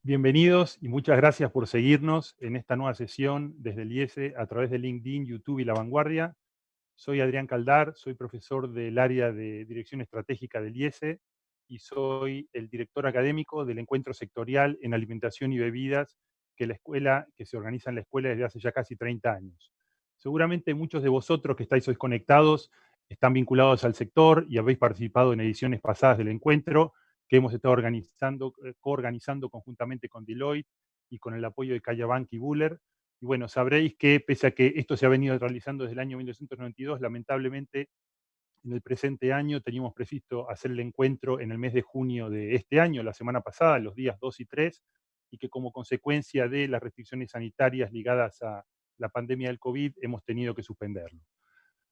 Bienvenidos y muchas gracias por seguirnos en esta nueva sesión desde el IESE a través de LinkedIn, YouTube y La Vanguardia. Soy Adrián Caldar, soy profesor del área de Dirección Estratégica del IESE y soy el director académico del encuentro sectorial en alimentación y bebidas que se organiza en la escuela desde hace ya casi 30 años. Seguramente muchos de vosotros que estáis hoy conectados están vinculados al sector y habéis participado en ediciones pasadas del encuentro que hemos estado coorganizando conjuntamente con Deloitte y con el apoyo de CaixaBank y Buller. Y bueno, sabréis que pese a que esto se ha venido realizando desde el año 1992, lamentablemente en el presente año teníamos previsto hacer el encuentro en el mes de junio de este año, la semana pasada, los días 2 y 3, y que como consecuencia de las restricciones sanitarias ligadas a la pandemia del COVID hemos tenido que suspenderlo.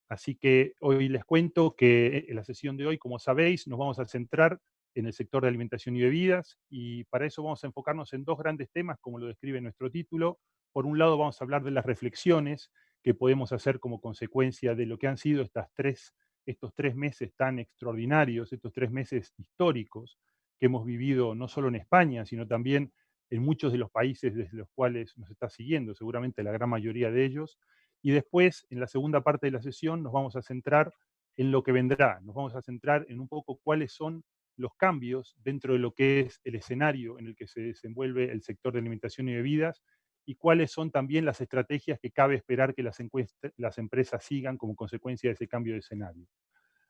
Así que hoy les cuento que en la sesión de hoy, como sabéis, nos vamos a centrar en el sector de alimentación y bebidas, y para eso vamos a enfocarnos en dos grandes temas, como lo describe nuestro título. Por un lado, vamos a hablar de las reflexiones que podemos hacer como consecuencia de lo que han sido estos 3 meses tan extraordinarios, estos 3 meses históricos que hemos vivido no solo en España, sino también en muchos de los países desde los cuales nos está siguiendo, seguramente la gran mayoría de ellos. Y después, en la segunda parte de la sesión, nos vamos a centrar en lo que vendrá. Nos vamos a centrar en un poco cuáles son los cambios dentro de lo que es el escenario en el que se desenvuelve el sector de alimentación y bebidas y cuáles son también las estrategias que cabe esperar que las empresas sigan como consecuencia de ese cambio de escenario.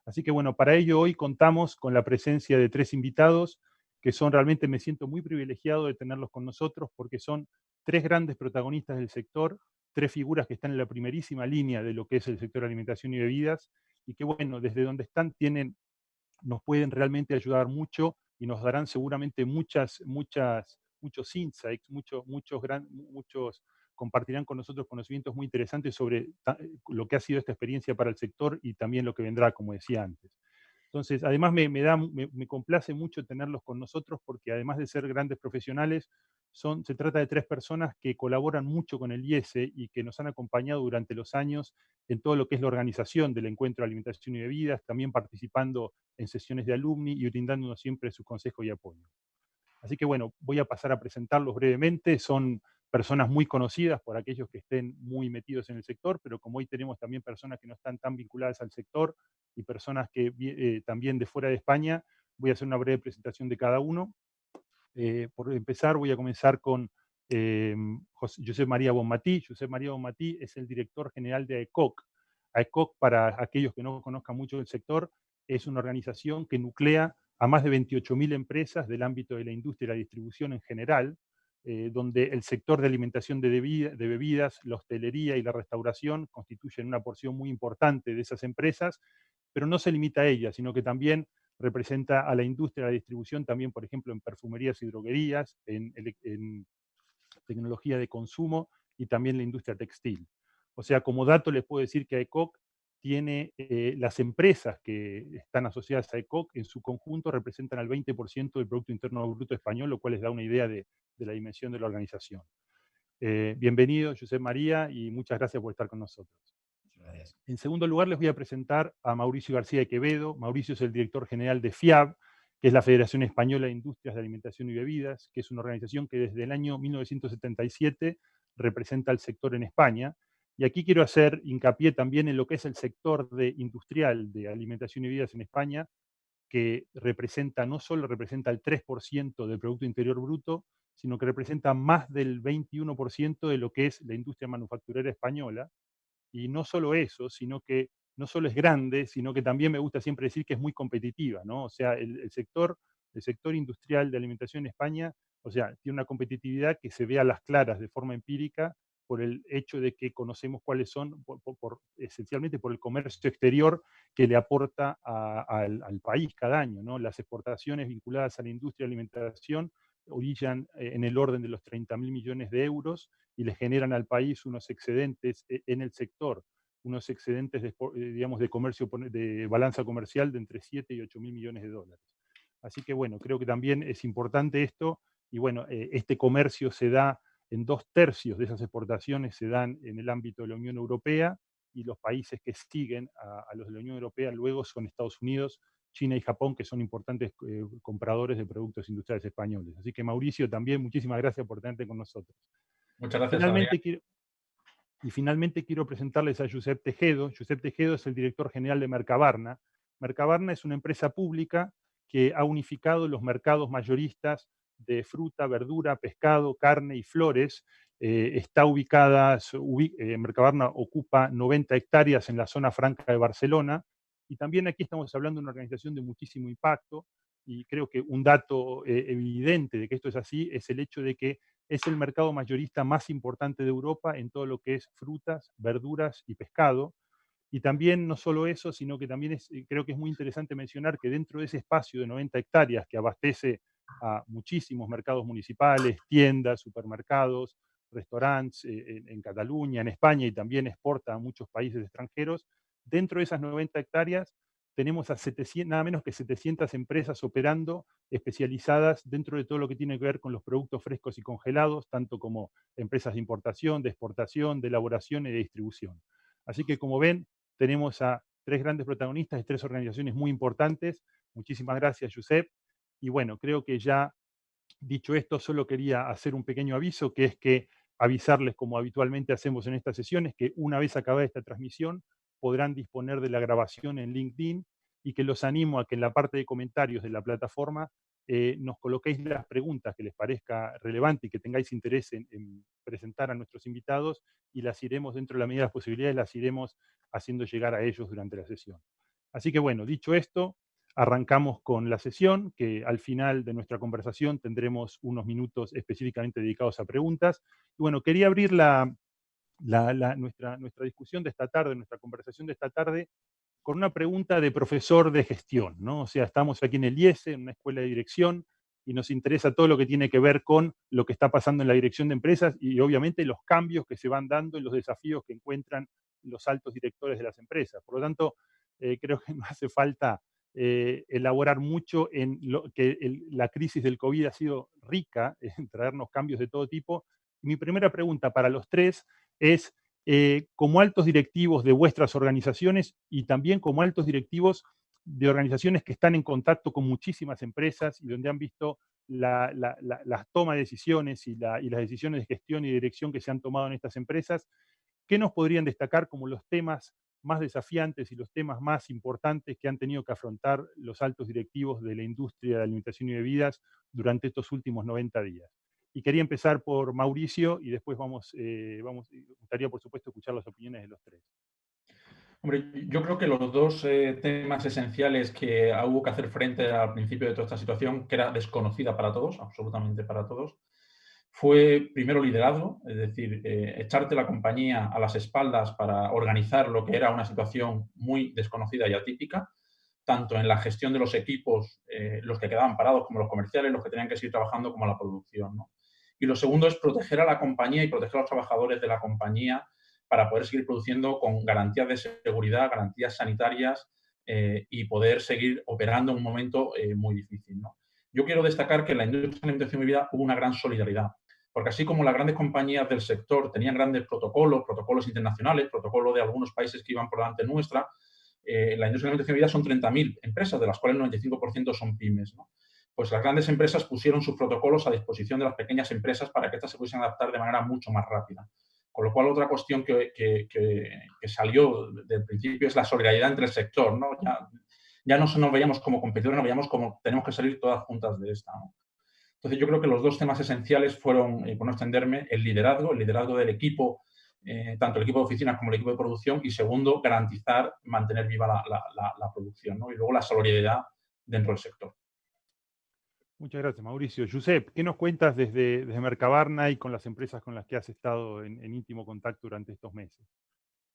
Así que bueno, para ello hoy contamos con la presencia de tres invitados que son realmente, me siento muy privilegiado de tenerlos con nosotros porque son tres grandes protagonistas del sector, tres figuras que están en la primerísima línea de lo que es el sector de alimentación y bebidas y que bueno, desde donde están nos pueden realmente ayudar mucho y nos darán seguramente muchos insights, muchos compartirán con nosotros conocimientos muy interesantes sobre lo que ha sido esta experiencia para el sector y también lo que vendrá, como decía antes. Entonces, además me complace mucho tenerlos con nosotros porque además de ser grandes profesionales, se trata de tres personas que colaboran mucho con el IESE y que nos han acompañado durante los años en todo lo que es la organización del Encuentro de Alimentación y Bebidas, también participando en sesiones de alumni y brindándonos siempre su consejo y apoyo. Así que bueno, voy a pasar a presentarlos brevemente. Son personas muy conocidas por aquellos que estén muy metidos en el sector, pero como hoy tenemos también personas que no están tan vinculadas al sector y personas que también de fuera de España, voy a hacer una breve presentación de cada uno. Por empezar, voy a comenzar con José María Bonmatí. José María Bonmatí es el director general de AECOC. AECOC, para aquellos que no conozcan mucho el sector, es una organización que nuclea a más de 28.000 empresas del ámbito de la industria y la distribución en general, donde el sector de alimentación de bebidas, la hostelería y la restauración constituyen una porción muy importante de esas empresas, pero no se limita a ellas, sino que también representa a la industria de la distribución también, por ejemplo, en perfumerías y droguerías, en tecnología de consumo y también la industria textil. O sea, como dato les puedo decir que AECOC tiene las empresas que están asociadas a AECOC en su conjunto representan al 20% del Producto Interno Bruto español, lo cual les da una idea de la dimensión de la organización. Bienvenido, José María, y muchas gracias por estar con nosotros. Gracias. En segundo lugar, les voy a presentar a Mauricio García de Quevedo. Mauricio es el director general de FIAB, que es la Federación Española de Industrias de Alimentación y Bebidas, que es una organización que desde el año 1977 representa al sector en España. Y aquí quiero hacer hincapié también en lo que es el sector industrial de alimentación y bebidas en España, que no solo representa el 3% del Producto Interior Bruto, sino que representa más del 21% de lo que es la industria manufacturera española. Y no solo eso, sino que no solo es grande, sino que también me gusta siempre decir que es muy competitiva, ¿no? O sea, el sector industrial de alimentación en España, o sea, tiene una competitividad que se ve a las claras de forma empírica por el hecho de que conocemos cuáles son, esencialmente por el comercio exterior que le aporta al país cada año, ¿no? Las exportaciones vinculadas a la industria de alimentación orillan en el orden de los 30.000 millones de euros y le generan al país unos excedentes en el sector, unos excedentes digamos, de comercio, de balanza comercial de entre 7 y 8.000 millones de dólares. Así que bueno, creo que también es importante esto, y bueno, este comercio se da en 2/3 de esas exportaciones se dan en el ámbito de la Unión Europea, y los países que siguen a los de la Unión Europea luego son Estados Unidos China y Japón, que son importantes compradores de productos industriales españoles. Así que Mauricio, también muchísimas gracias por tenerte con nosotros. Muchas gracias, Adrián. Finalmente quiero presentarles a Josep Tejedo. Josep Tejedo es el director general de Mercabarna. Mercabarna es una empresa pública que ha unificado los mercados mayoristas de fruta, verdura, pescado, carne y flores. Está ubicada, Mercabarna ocupa 90 hectáreas en la zona franca de Barcelona, y también aquí estamos hablando de una organización de muchísimo impacto, y creo que un dato evidente de que esto es así es el hecho de que es el mercado mayorista más importante de Europa en todo lo que es frutas, verduras y pescado. Y también no solo eso, sino que también creo que es muy interesante mencionar que dentro de ese espacio de 90 hectáreas que abastece a muchísimos mercados municipales, tiendas, supermercados, restaurantes en Cataluña, en España, y también exporta a muchos países extranjeros, dentro de esas 90 hectáreas tenemos a 700, nada menos que 700 empresas operando, especializadas dentro de todo lo que tiene que ver con los productos frescos y congelados, tanto como empresas de importación, de exportación, de elaboración y de distribución. Así que, como ven, tenemos a tres grandes protagonistas de tres organizaciones muy importantes. Muchísimas gracias, Josep. Y bueno, creo que ya dicho esto, solo quería hacer un pequeño aviso, que es que avisarles, como habitualmente hacemos en estas sesiones, que una vez acabada esta transmisión podrán disponer de la grabación en LinkedIn, y que los animo a que en la parte de comentarios de la plataforma nos coloquéis las preguntas que les parezca relevante y que tengáis interés en presentar a nuestros invitados, y las iremos, dentro de la medida de las posibilidades, las iremos haciendo llegar a ellos durante la sesión. Así que bueno, dicho esto, arrancamos con la sesión, que al final de nuestra conversación tendremos unos minutos específicamente dedicados a preguntas. Y bueno, quería abrir nuestra discusión de esta tarde, nuestra conversación de esta tarde, con una pregunta de profesor de gestión, ¿no? O sea, estamos aquí en el IESE, en una escuela de dirección, y nos interesa todo lo que tiene que ver con lo que está pasando en la dirección de empresas, y obviamente los cambios que se van dando y los desafíos que encuentran los altos directores de las empresas. Por lo tanto, creo que no hace falta elaborar mucho en lo que la crisis del COVID ha sido rica en traernos cambios de todo tipo. Mi primera pregunta para los tres es, como altos directivos de vuestras organizaciones y también como altos directivos de organizaciones que están en contacto con muchísimas empresas y donde han visto las tomas de decisiones y las decisiones de gestión y dirección que se han tomado en estas empresas, ¿qué nos podrían destacar como los temas más desafiantes y los temas más importantes que han tenido que afrontar los altos directivos de la industria de alimentación y bebidas durante estos últimos 90 días? Y quería empezar por Mauricio, y después me gustaría, por supuesto, escuchar las opiniones de los tres. Hombre, yo creo que los dos temas esenciales que hubo que hacer frente al principio de toda esta situación, que era desconocida para todos, absolutamente para todos, fue primero liderazgo, es decir, echarte la compañía a las espaldas para organizar lo que era una situación muy desconocida y atípica, tanto en la gestión de los equipos, los que quedaban parados, como los comerciales, los que tenían que seguir trabajando, como la producción, ¿no? Y lo segundo es proteger a la compañía y proteger a los trabajadores de la compañía para poder seguir produciendo con garantías de seguridad, garantías sanitarias y poder seguir operando en un momento muy difícil, ¿no? Yo quiero destacar que en la industria de la alimentación y bebida hubo una gran solidaridad, porque así como las grandes compañías del sector tenían grandes protocolos internacionales, protocolos de algunos países que iban por delante nuestra, la industria de la alimentación y bebida son 30.000 empresas, de las cuales el 95% son pymes, ¿no? Pues las grandes empresas pusieron sus protocolos a disposición de las pequeñas empresas para que éstas se pudiesen adaptar de manera mucho más rápida. Con lo cual, otra cuestión que salió del principio es la solidaridad entre el sector, ¿no? Ya no nos veíamos como competidores, nos veíamos como tenemos que salir todas juntas de esta, ¿no? Entonces, yo creo que los dos temas esenciales fueron, por no extenderme, el liderazgo del equipo, tanto el equipo de oficinas como el equipo de producción, y segundo, garantizar, mantener viva la producción, ¿no? Y luego la solidaridad dentro del sector. Muchas gracias, Mauricio. Josep, ¿qué nos cuentas desde Mercabarna y con las empresas con las que has estado en íntimo contacto durante estos meses?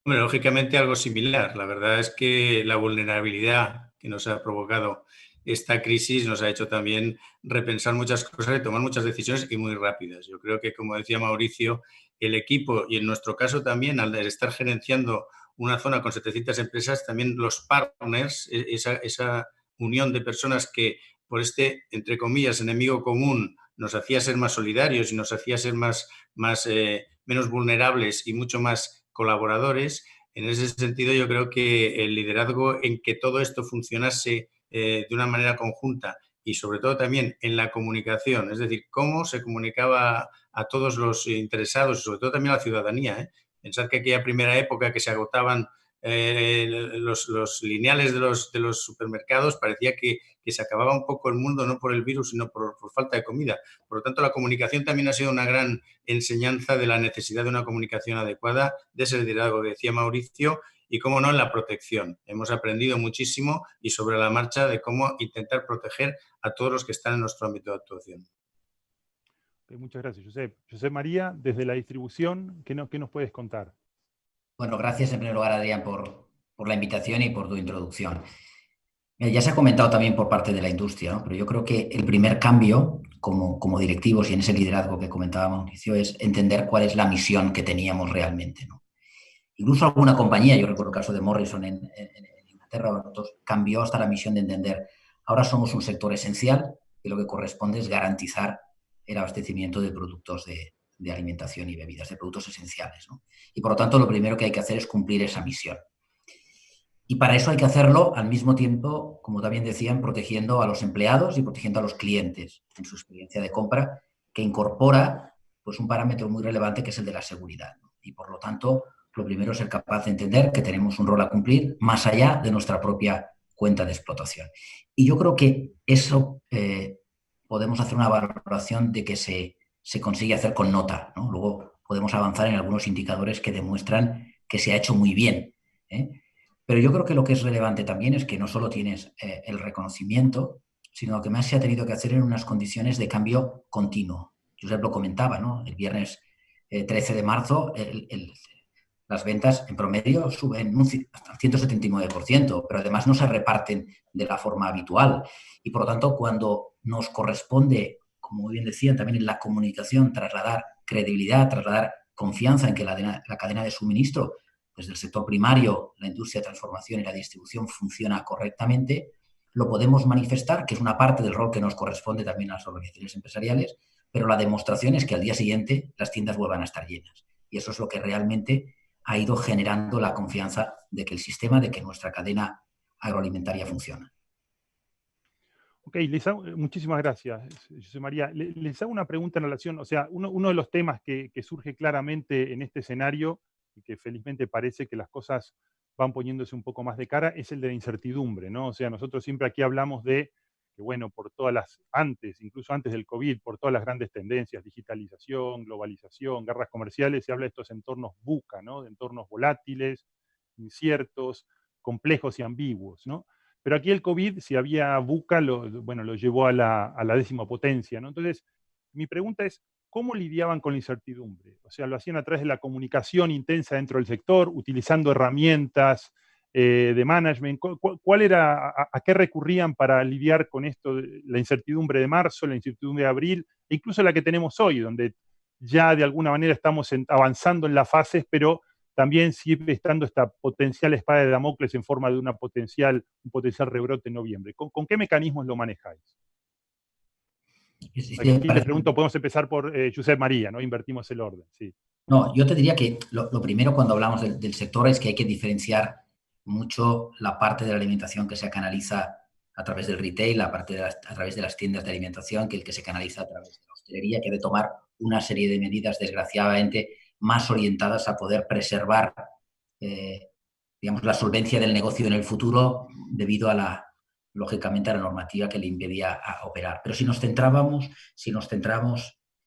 Bueno, lógicamente algo similar. La verdad es que la vulnerabilidad que nos ha provocado esta crisis nos ha hecho también repensar muchas cosas y tomar muchas decisiones y muy rápidas. Yo creo que, como decía Mauricio, el equipo y en nuestro caso también, al estar gerenciando una zona con 700 empresas, también los partners, esa unión de personas que por este, entre comillas, enemigo común nos hacía ser más solidarios y nos hacía ser menos vulnerables y mucho más colaboradores. En ese sentido, yo creo que el liderazgo en que todo esto funcionase de una manera conjunta y sobre todo también en la comunicación, es decir, cómo se comunicaba a todos los interesados y sobre todo también a la ciudadanía, ¿eh? Pensad que aquella primera época que se agotaban los lineales de los supermercados, parecía que se acababa un poco el mundo, no por el virus, sino por falta de comida. Por lo tanto, la comunicación también ha sido una gran enseñanza de la necesidad de una comunicación adecuada, de ese liderazgo que decía Mauricio, y, cómo no, en la protección. Hemos aprendido muchísimo y sobre la marcha de cómo intentar proteger a todos los que están en nuestro ámbito de actuación. Muchas gracias, Josep. Josep María, desde la distribución, ¿qué nos puedes contar? Bueno, gracias en primer lugar, Adrián, por la invitación y por tu introducción. Ya se ha comentado también por parte de la industria, ¿no? Pero yo creo que el primer cambio como directivos y en ese liderazgo que comentaba Mauricio es entender cuál es la misión que teníamos realmente, ¿no? Incluso alguna compañía, yo recuerdo el caso de Morrison en Inglaterra, cambió hasta la misión de entender, ahora somos un sector esencial y lo que corresponde es garantizar el abastecimiento de productos de alimentación y bebidas, de productos esenciales, ¿no? Y por lo tanto lo primero que hay que hacer es cumplir esa misión. Y para eso hay que hacerlo al mismo tiempo, como también decían, protegiendo a los empleados y protegiendo a los clientes en su experiencia de compra, que incorpora pues, un parámetro muy relevante que es el de la seguridad, ¿no? Y por lo tanto, lo primero es ser capaz de entender que tenemos un rol a cumplir más allá de nuestra propia cuenta de explotación. Y yo creo que eso podemos hacer una valoración de que se consigue hacer con nota, ¿no? Luego podemos avanzar en algunos indicadores que demuestran que se ha hecho muy bien, ¿eh? Pero yo creo que lo que es relevante también es que no solo tienes el reconocimiento, sino que más se ha tenido que hacer en unas condiciones de cambio continuo. Josep lo comentaba, ¿no? El viernes 13 de marzo las ventas en promedio suben hasta el 179%, pero además no se reparten de la forma habitual. Y por lo tanto, cuando nos corresponde, como bien decían, también en la comunicación, trasladar credibilidad, trasladar confianza en que la cadena de suministro desde el sector primario, la industria de transformación y la distribución funciona correctamente, lo podemos manifestar, que es una parte del rol que nos corresponde también a las organizaciones empresariales, pero la demostración es que al día siguiente las tiendas vuelvan a estar llenas. Y eso es lo que realmente ha ido generando la confianza de que el sistema, de que nuestra cadena agroalimentaria funciona. Ok, muchísimas gracias, José María. Les hago una pregunta en relación, o sea, uno de los temas que surge claramente en este escenario y que felizmente parece que las cosas van poniéndose un poco más de cara, es el de la incertidumbre, ¿no? O sea, nosotros siempre aquí hablamos de que, bueno, por todas incluso antes del COVID, por todas las grandes tendencias, digitalización, globalización, guerras comerciales, se habla de estos entornos VUCA, ¿no? De entornos volátiles, inciertos, complejos y ambiguos, ¿no? Pero aquí el COVID, si había VUCA, lo llevó a la 10ª potencia, ¿no? Entonces, mi pregunta es, ¿cómo lidiaban con la incertidumbre? O sea, lo hacían a través de la comunicación intensa dentro del sector, utilizando herramientas de management. ¿A qué recurrían para lidiar con esto, la incertidumbre de marzo, la incertidumbre de abril, e incluso la que tenemos hoy, donde ya de alguna manera estamos avanzando en las fases, pero también sigue estando esta potencial espada de Damocles en forma de un potencial rebrote en noviembre? ¿Con qué mecanismos lo manejáis? Aquí les pregunto, podemos empezar por Josep María, ¿no? Invertimos el orden, sí. No, yo te diría que lo primero cuando hablamos del sector es que hay que diferenciar mucho la parte de la alimentación que se canaliza a través del retail, la parte a través de las tiendas de alimentación, que el que se canaliza a través de la hostelería, que debe tomar una serie de medidas, desgraciadamente, más orientadas a poder preservar, digamos, la solvencia del negocio en el futuro debido a lógicamente, a la normativa que le impedía operar. Pero si nos centramos,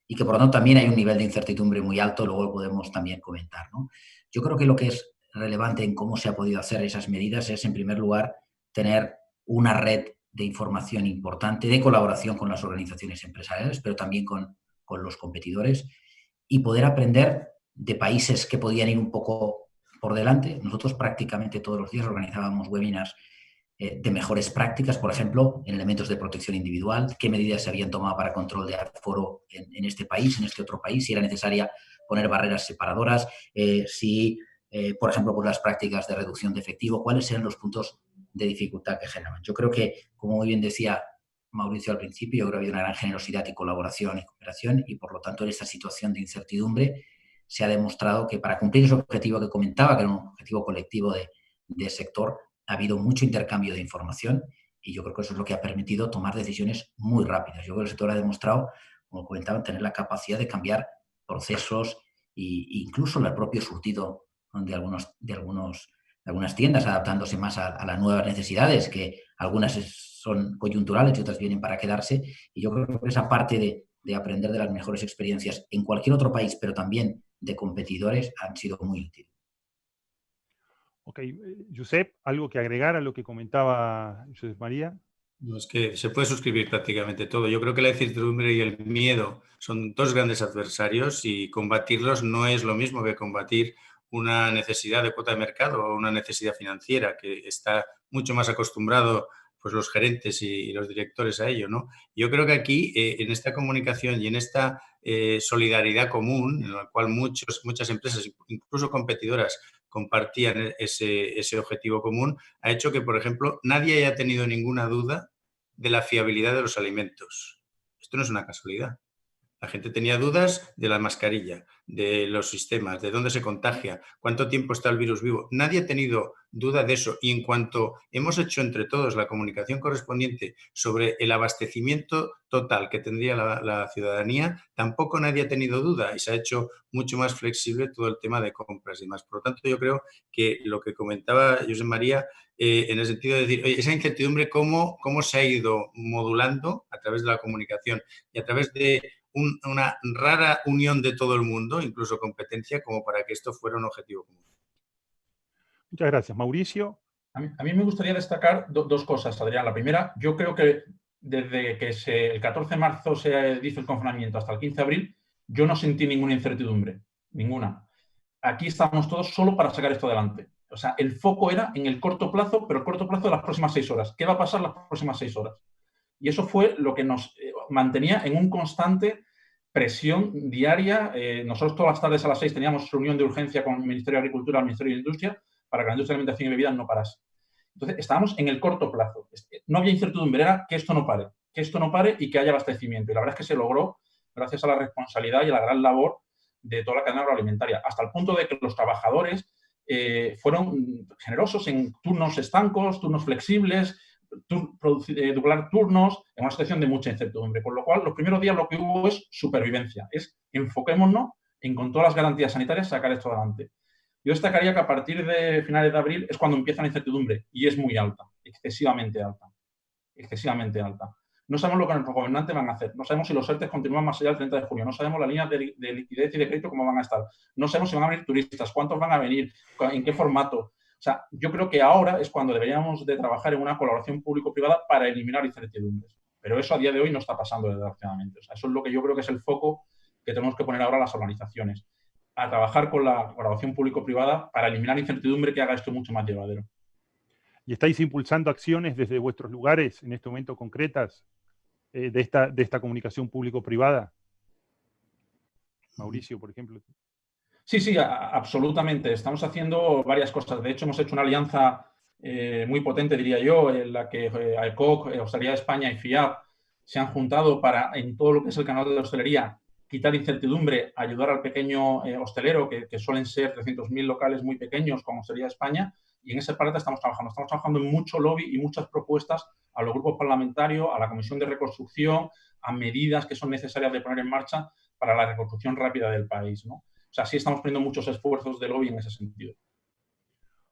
y que por lo tanto también hay un nivel de incertidumbre muy alto, luego lo podemos también comentar, ¿no? Yo creo que lo que es relevante en cómo se ha podido hacer esas medidas es, en primer lugar, tener una red de información importante, de colaboración con las organizaciones empresariales, pero también con los competidores, y poder aprender de países que podían ir un poco por delante. Nosotros prácticamente todos los días organizábamos webinars de mejores prácticas, por ejemplo, en elementos de protección individual, qué medidas se habían tomado para control de aforo en este país, en este otro país, si era necesaria poner barreras separadoras, por ejemplo, por las prácticas de reducción de efectivo, cuáles eran los puntos de dificultad que generaban. Yo creo que, como muy bien decía Mauricio al principio, yo creo que hay una gran generosidad y colaboración y cooperación, y por lo tanto en esta situación de incertidumbre se ha demostrado que para cumplir ese objetivo que comentaba, que era un objetivo colectivo de sector, ha habido mucho intercambio de información Y yo creo que eso es lo que ha permitido tomar decisiones muy rápidas. Yo creo que el sector ha demostrado, como comentaban, tener la capacidad de cambiar procesos e incluso el propio surtido de algunas tiendas, adaptándose más a las nuevas necesidades, que algunas son coyunturales y otras vienen para quedarse. Y yo creo que esa parte de aprender de las mejores experiencias en cualquier otro país, pero también de competidores, han sido muy útiles. Ok, Josep, ¿algo que agregar a lo que comentaba Josep María? No, es que se puede suscribir prácticamente todo. Yo creo que la incertidumbre y el miedo son dos grandes adversarios y combatirlos no es lo mismo que combatir una necesidad de cuota de mercado o una necesidad financiera, que está mucho más acostumbrado pues, los gerentes y los directores a ello, ¿no? Yo creo que aquí, en esta comunicación y en esta solidaridad común, en la cual muchas empresas, incluso competidoras, compartían ese objetivo común, ha hecho que, por ejemplo, nadie haya tenido ninguna duda de la fiabilidad de los alimentos. Esto no es una casualidad. La gente tenía dudas de la mascarilla, de los sistemas, de dónde se contagia, cuánto tiempo está el virus vivo. Nadie ha tenido duda de eso. Y en cuanto hemos hecho entre todos la comunicación correspondiente sobre el abastecimiento total que tendría la ciudadanía, tampoco nadie ha tenido duda y se ha hecho mucho más flexible todo el tema de compras y demás. Por lo tanto, yo creo que lo que comentaba Josep María, en el sentido de decir, oye, esa incertidumbre, ¿cómo se ha ido modulando a través de la comunicación y a través de una rara unión de todo el mundo, incluso competencia, como para que esto fuera un objetivo común? Muchas gracias. Mauricio. A mí me gustaría destacar dos cosas, Adrián. La primera, yo creo que desde que el 14 de marzo se hizo el confinamiento hasta el 15 de abril, yo no sentí ninguna incertidumbre, ninguna. Aquí estamos todos solo para sacar esto adelante. O sea, el foco era en el corto plazo, pero el corto plazo de las próximas 6 horas. ¿Qué va a pasar las próximas 6 horas? Y eso fue lo que nos mantenía en un constante presión diaria. Nosotros todas las tardes a las 6 teníamos reunión de urgencia con el Ministerio de Agricultura, el Ministerio de Industria, para que la industria de alimentación y bebidas no parase. Entonces, estábamos en el corto plazo. No había incertidumbre, era que esto no pare y que haya abastecimiento. Y la verdad es que se logró gracias a la responsabilidad y a la gran labor de toda la cadena agroalimentaria, hasta el punto de que los trabajadores fueron generosos en turnos estancos, turnos flexibles, doblar turnos en una situación de mucha incertidumbre. Con lo cual, los primeros días lo que hubo es supervivencia, es enfoquémonos en, con todas las garantías sanitarias, sacar esto adelante. Yo destacaría que a partir de finales de abril es cuando empieza la incertidumbre y es muy alta, excesivamente alta, excesivamente alta. No sabemos lo que nuestros gobernantes van a hacer, no sabemos si los ERTE continúan más allá del 30 de junio, no sabemos las líneas de liquidez y de crédito cómo van a estar, no sabemos si van a venir turistas, cuántos van a venir, en qué formato. O sea, yo creo que ahora es cuando deberíamos de trabajar en una colaboración público-privada para eliminar incertidumbres. Pero eso a día de hoy no está pasando, desgraciadamente. O sea, eso es lo que yo creo que es el foco que tenemos que poner ahora las organizaciones, a trabajar con la colaboración público-privada para eliminar incertidumbre que haga esto mucho más llevadero. ¿Y estáis impulsando acciones desde vuestros lugares en este momento concretas de esta comunicación público-privada? Mauricio, por ejemplo. Sí, absolutamente. Estamos haciendo varias cosas. De hecho, hemos hecho una alianza muy potente, diría yo, en la que AECOC, Hostelería de España y FIAP se han juntado para, en todo lo que es el canal de la hostelería, quitar incertidumbre, ayudar al pequeño hostelero, que suelen ser 300.000 locales muy pequeños con Hostelería de España, y en esa parte estamos trabajando. Estamos trabajando en mucho lobby y muchas propuestas a los grupos parlamentarios, a la Comisión de Reconstrucción, a medidas que son necesarias de poner en marcha para la reconstrucción rápida del país, ¿no? O sea, sí estamos poniendo muchos esfuerzos de lobby en ese sentido.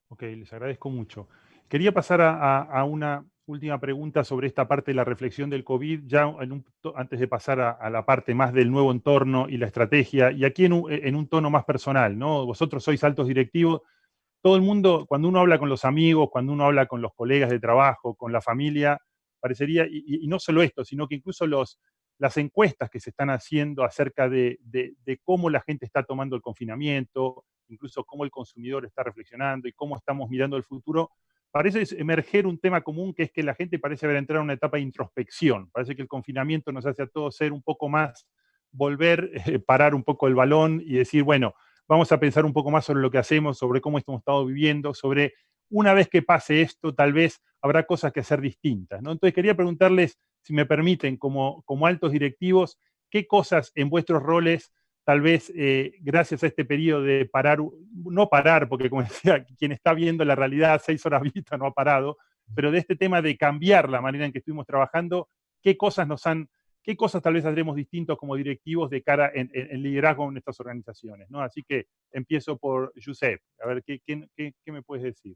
Ok, les agradezco mucho. Quería pasar a una última pregunta sobre esta parte de la reflexión del COVID, ya antes de pasar a la parte más del nuevo entorno y la estrategia, y aquí en un tono más personal, ¿no? Vosotros sois altos directivos, todo el mundo, cuando uno habla con los amigos, cuando uno habla con los colegas de trabajo, con la familia, parecería, y no solo esto, sino que incluso las encuestas que se están haciendo acerca de cómo la gente está tomando el confinamiento, incluso cómo el consumidor está reflexionando y cómo estamos mirando el futuro, parece emerger un tema común, que es que la gente parece haber entrado en una etapa de introspección. Parece que el confinamiento nos hace a todos ser un poco más, volver, parar un poco el balón y decir, bueno, vamos a pensar un poco más sobre lo que hacemos, sobre cómo hemos estado viviendo, sobre una vez que pase esto, tal vez habrá cosas que hacer distintas, ¿no? Entonces quería preguntarles, si me permiten, como altos directivos, qué cosas en vuestros roles, tal vez gracias a este periodo de parar, no parar, porque como decía, quien está viendo la realidad 6 horas vista no ha parado, pero de este tema de cambiar la manera en que estuvimos trabajando, ¿qué cosas tal vez haremos distintos como directivos de cara en liderazgo en estas organizaciones, ¿no? Así que empiezo por Josep. A ver, ¿qué me puedes decir?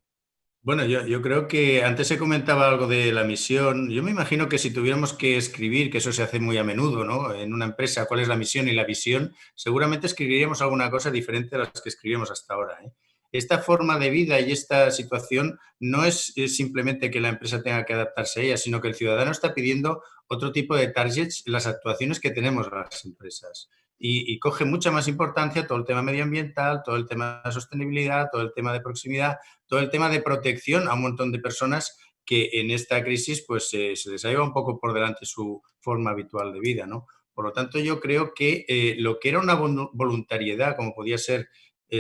Bueno, yo creo que antes se comentaba algo de la misión. Yo me imagino que si tuviéramos que escribir, que eso se hace muy a menudo, ¿no? En una empresa, cuál es la misión y la visión, seguramente escribiríamos alguna cosa diferente a las que escribimos hasta ahora, ¿eh? Esta forma de vida y esta situación no es simplemente que la empresa tenga que adaptarse a ella, sino que el ciudadano está pidiendo otro tipo de targets en las actuaciones que tenemos las empresas. Y coge mucha más importancia todo el tema medioambiental, todo el tema de sostenibilidad, todo el tema de proximidad, todo el tema de protección a un montón de personas que en esta crisis pues se les ha llevado un poco por delante su forma habitual de vida, ¿no? Por lo tanto, yo creo que lo que era una voluntariedad, como podía ser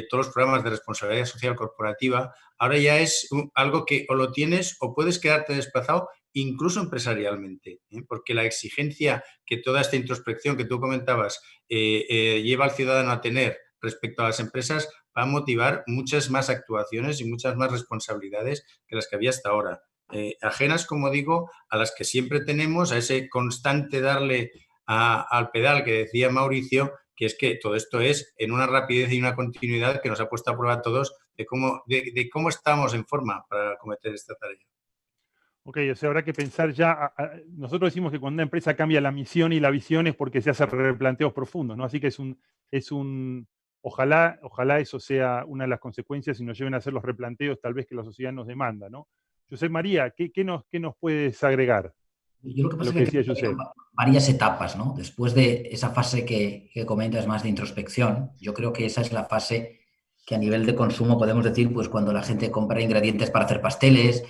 todos los programas de responsabilidad social corporativa, ahora ya es algo que o lo tienes o puedes quedarte desplazado incluso empresarialmente, ¿eh? Porque la exigencia que toda esta introspección que tú comentabas lleva al ciudadano a tener respecto a las empresas va a motivar muchas más actuaciones y muchas más responsabilidades que las que había hasta ahora. Ajenas, como digo, a las que siempre tenemos, a ese constante darle al pedal que decía Mauricio, que es que todo esto es en una rapidez y una continuidad que nos ha puesto a prueba a todos de cómo estamos en forma para cometer esta tarea. Ok, o sea, habrá que pensar ya, nosotros decimos que cuando una empresa cambia la misión y la visión es porque se hacen replanteos profundos, ¿no? Así que ojalá eso sea una de las consecuencias y nos lleven a hacer los replanteos tal vez que la sociedad nos demanda, ¿no? José María, ¿qué nos puedes agregar? Yo lo que pasa Lo que es que decía Josep. varias etapas, ¿no? Después de esa fase que comentas más de introspección, yo creo que esa es la fase que a nivel de consumo podemos decir, pues cuando la gente compra ingredientes para hacer pasteles,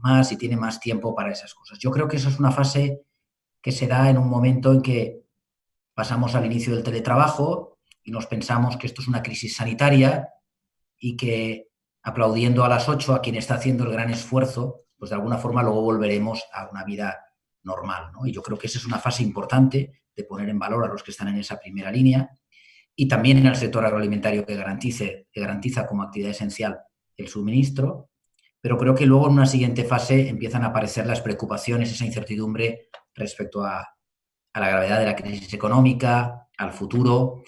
más y tiene más tiempo para esas cosas. Yo creo que eso es una fase que se da en un momento en que pasamos al inicio del teletrabajo y nos pensamos que esto es una crisis sanitaria y que aplaudiendo a las 8 a quien está haciendo el gran esfuerzo, pues de alguna forma luego volveremos a una vida normal, ¿no? Y yo creo que esa es una fase importante de poner en valor a los que están en esa primera línea y también en el sector agroalimentario que garantiza como actividad esencial el suministro, pero creo que luego en una siguiente fase empiezan a aparecer las preocupaciones, esa incertidumbre respecto a la gravedad de la crisis económica, al futuro,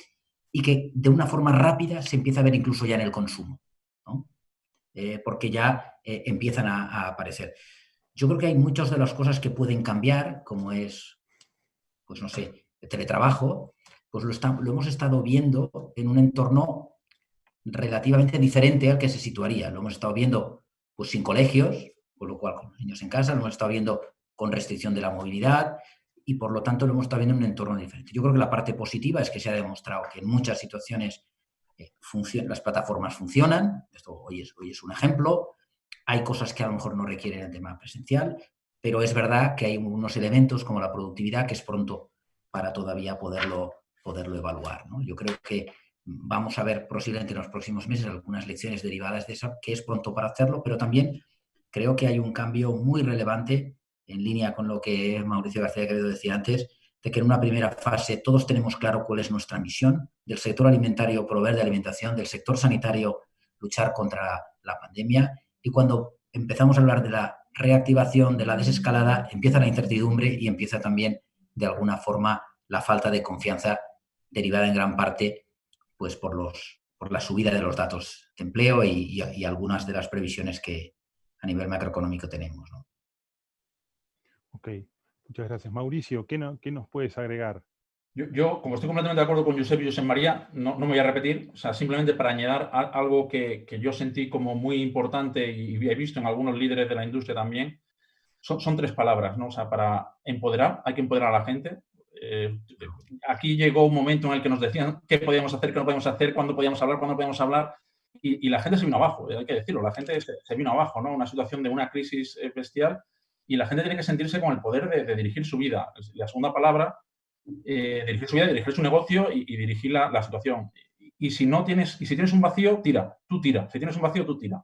y que de una forma rápida se empieza a ver incluso ya en el consumo, ¿no? Porque ya empiezan a aparecer. Yo creo que hay muchas de las cosas que pueden cambiar, como es, pues no sé, el teletrabajo, pues lo hemos estado viendo en un entorno relativamente diferente al que se situaría. Lo hemos estado viendo pues sin colegios, con lo cual con los niños en casa, lo hemos estado viendo con restricción de la movilidad y por lo tanto lo hemos estado viendo en un entorno diferente. Yo creo que la parte positiva es que se ha demostrado que en muchas situaciones las plataformas funcionan. Esto hoy es un ejemplo. Hay cosas que a lo mejor no requieren el tema presencial, pero es verdad que hay unos elementos como la productividad que es pronto para todavía poderlo evaluar, ¿no? Yo creo que vamos a ver posiblemente en los próximos meses algunas lecciones derivadas de eso, que es pronto para hacerlo, pero también creo que hay un cambio muy relevante en línea con lo que Mauricio García Quevedo decía antes, de que en una primera fase todos tenemos claro cuál es nuestra misión, del sector alimentario proveer de alimentación, del sector sanitario luchar contra la pandemia, y cuando empezamos a hablar de la reactivación, de la desescalada, empieza la incertidumbre y empieza también, de alguna forma, la falta de confianza derivada en gran parte pues por la subida de los datos de empleo y algunas de las previsiones que a nivel macroeconómico tenemos, ¿no? Ok, muchas gracias. Mauricio, ¿qué nos puedes agregar? Yo, como estoy completamente de acuerdo con Josep y José María, no me voy a repetir, o sea, simplemente para añadir algo que yo sentí como muy importante y he visto en algunos líderes de la industria también, son tres palabras, ¿no? O sea, para empoderar, hay que empoderar a la gente. Aquí llegó un momento en el que nos decían qué podíamos hacer, qué no podíamos hacer, cuándo podíamos hablar, cuándo podíamos hablar, y la gente se vino abajo, hay que decirlo, la gente se vino abajo, ¿no? Una situación de una crisis bestial, y la gente tiene que sentirse con el poder de dirigir su vida. La segunda palabra, dirigir su vida, dirigir su negocio y dirigir la situación. Y si tienes un vacío, tira, tú tira. Si tienes un vacío, tú tira.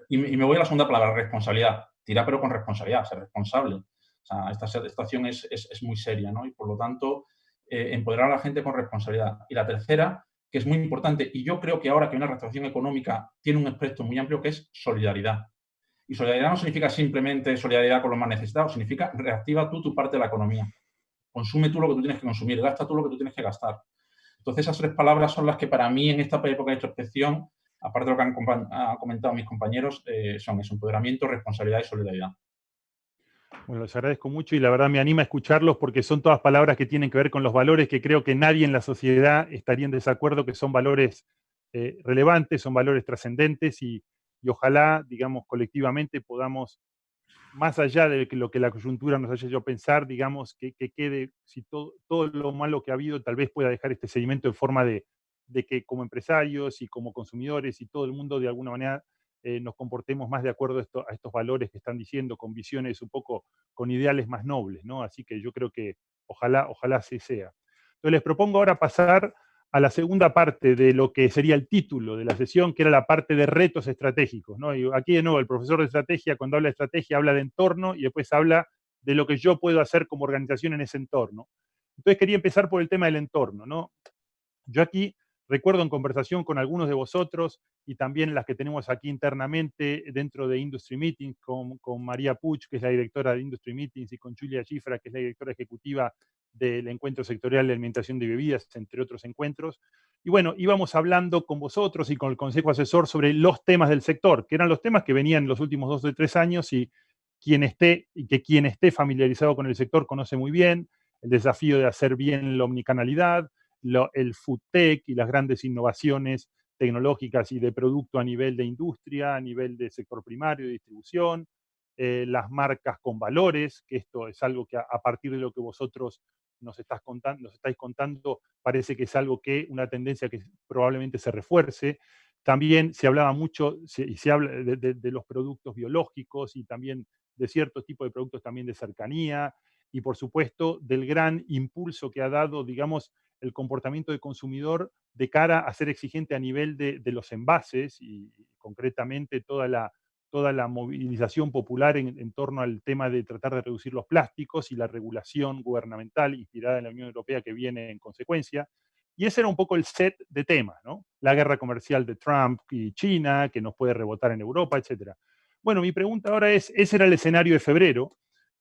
Y me voy a la segunda palabra, responsabilidad. Tira, pero con responsabilidad, ser responsable. O sea, esta situación es muy seria, ¿no? Y por lo tanto, empoderar a la gente con responsabilidad. Y la tercera, que es muy importante, y yo creo que ahora que una reactivación económica tiene un aspecto muy amplio, que es solidaridad. Y solidaridad no significa simplemente solidaridad con los más necesitados, significa reactiva tú tu parte de la economía. Consume tú lo que tú tienes que consumir, gasta tú lo que tú tienes que gastar. Entonces, esas 3 palabras son las que para mí en esta época de introspección, aparte de lo que han comentado mis compañeros, son eso: empoderamiento, responsabilidad y solidaridad. Bueno, les agradezco mucho y la verdad me anima a escucharlos porque son todas palabras que tienen que ver con los valores que creo que nadie en la sociedad estaría en desacuerdo, que son valores relevantes, son valores trascendentes y ojalá, digamos, colectivamente podamos, más allá de lo que la coyuntura nos haya hecho pensar, digamos, que quede, si todo lo malo que ha habido tal vez pueda dejar este sedimento en forma de que como empresarios y como consumidores y todo el mundo de alguna manera nos comportemos más de acuerdo a estos valores que están diciendo, con visiones un poco, con ideales más nobles, ¿no? Así que yo creo que ojalá así sea. Entonces les propongo ahora pasar a la segunda parte de lo que sería el título de la sesión, que era la parte de retos estratégicos, ¿no? Y aquí de nuevo el profesor de estrategia, cuando habla de estrategia, habla de entorno y después habla de lo que yo puedo hacer como organización en ese entorno. Entonces quería empezar por el tema del entorno, ¿no? Yo aquí recuerdo en conversación con algunos de vosotros y también las que tenemos aquí internamente dentro de Industry Meetings, con María Puig, que es la directora de Industry Meetings, y con Julia Schifra, que es la directora ejecutiva del Encuentro Sectorial de Alimentación de Bebidas, entre otros encuentros. Y bueno, íbamos hablando con vosotros y con el Consejo Asesor sobre los temas del sector, que eran los temas que venían los últimos 2 o 3 años y quien esté familiarizado con el sector conoce muy bien el desafío de hacer bien la omnicanalidad, el food tech y las grandes innovaciones tecnológicas y de producto a nivel de industria, a nivel de sector primario, de distribución, las marcas con valores, que esto es algo que a partir de lo que vosotros nos estáis contando, parece que es algo una tendencia que probablemente se refuerce. También se hablaba mucho, se habla de los productos biológicos y también de ciertos tipos de productos también de cercanía, y por supuesto del gran impulso que ha dado, digamos, el comportamiento del consumidor de cara a ser exigente a nivel de los envases y concretamente toda la movilización popular en torno al tema de tratar de reducir los plásticos y la regulación gubernamental inspirada en la Unión Europea que viene en consecuencia. Y ese era un poco el set de temas, ¿no? La guerra comercial de Trump y China, que nos puede rebotar en Europa, etc. Bueno, mi pregunta ahora es, ese era el escenario de febrero,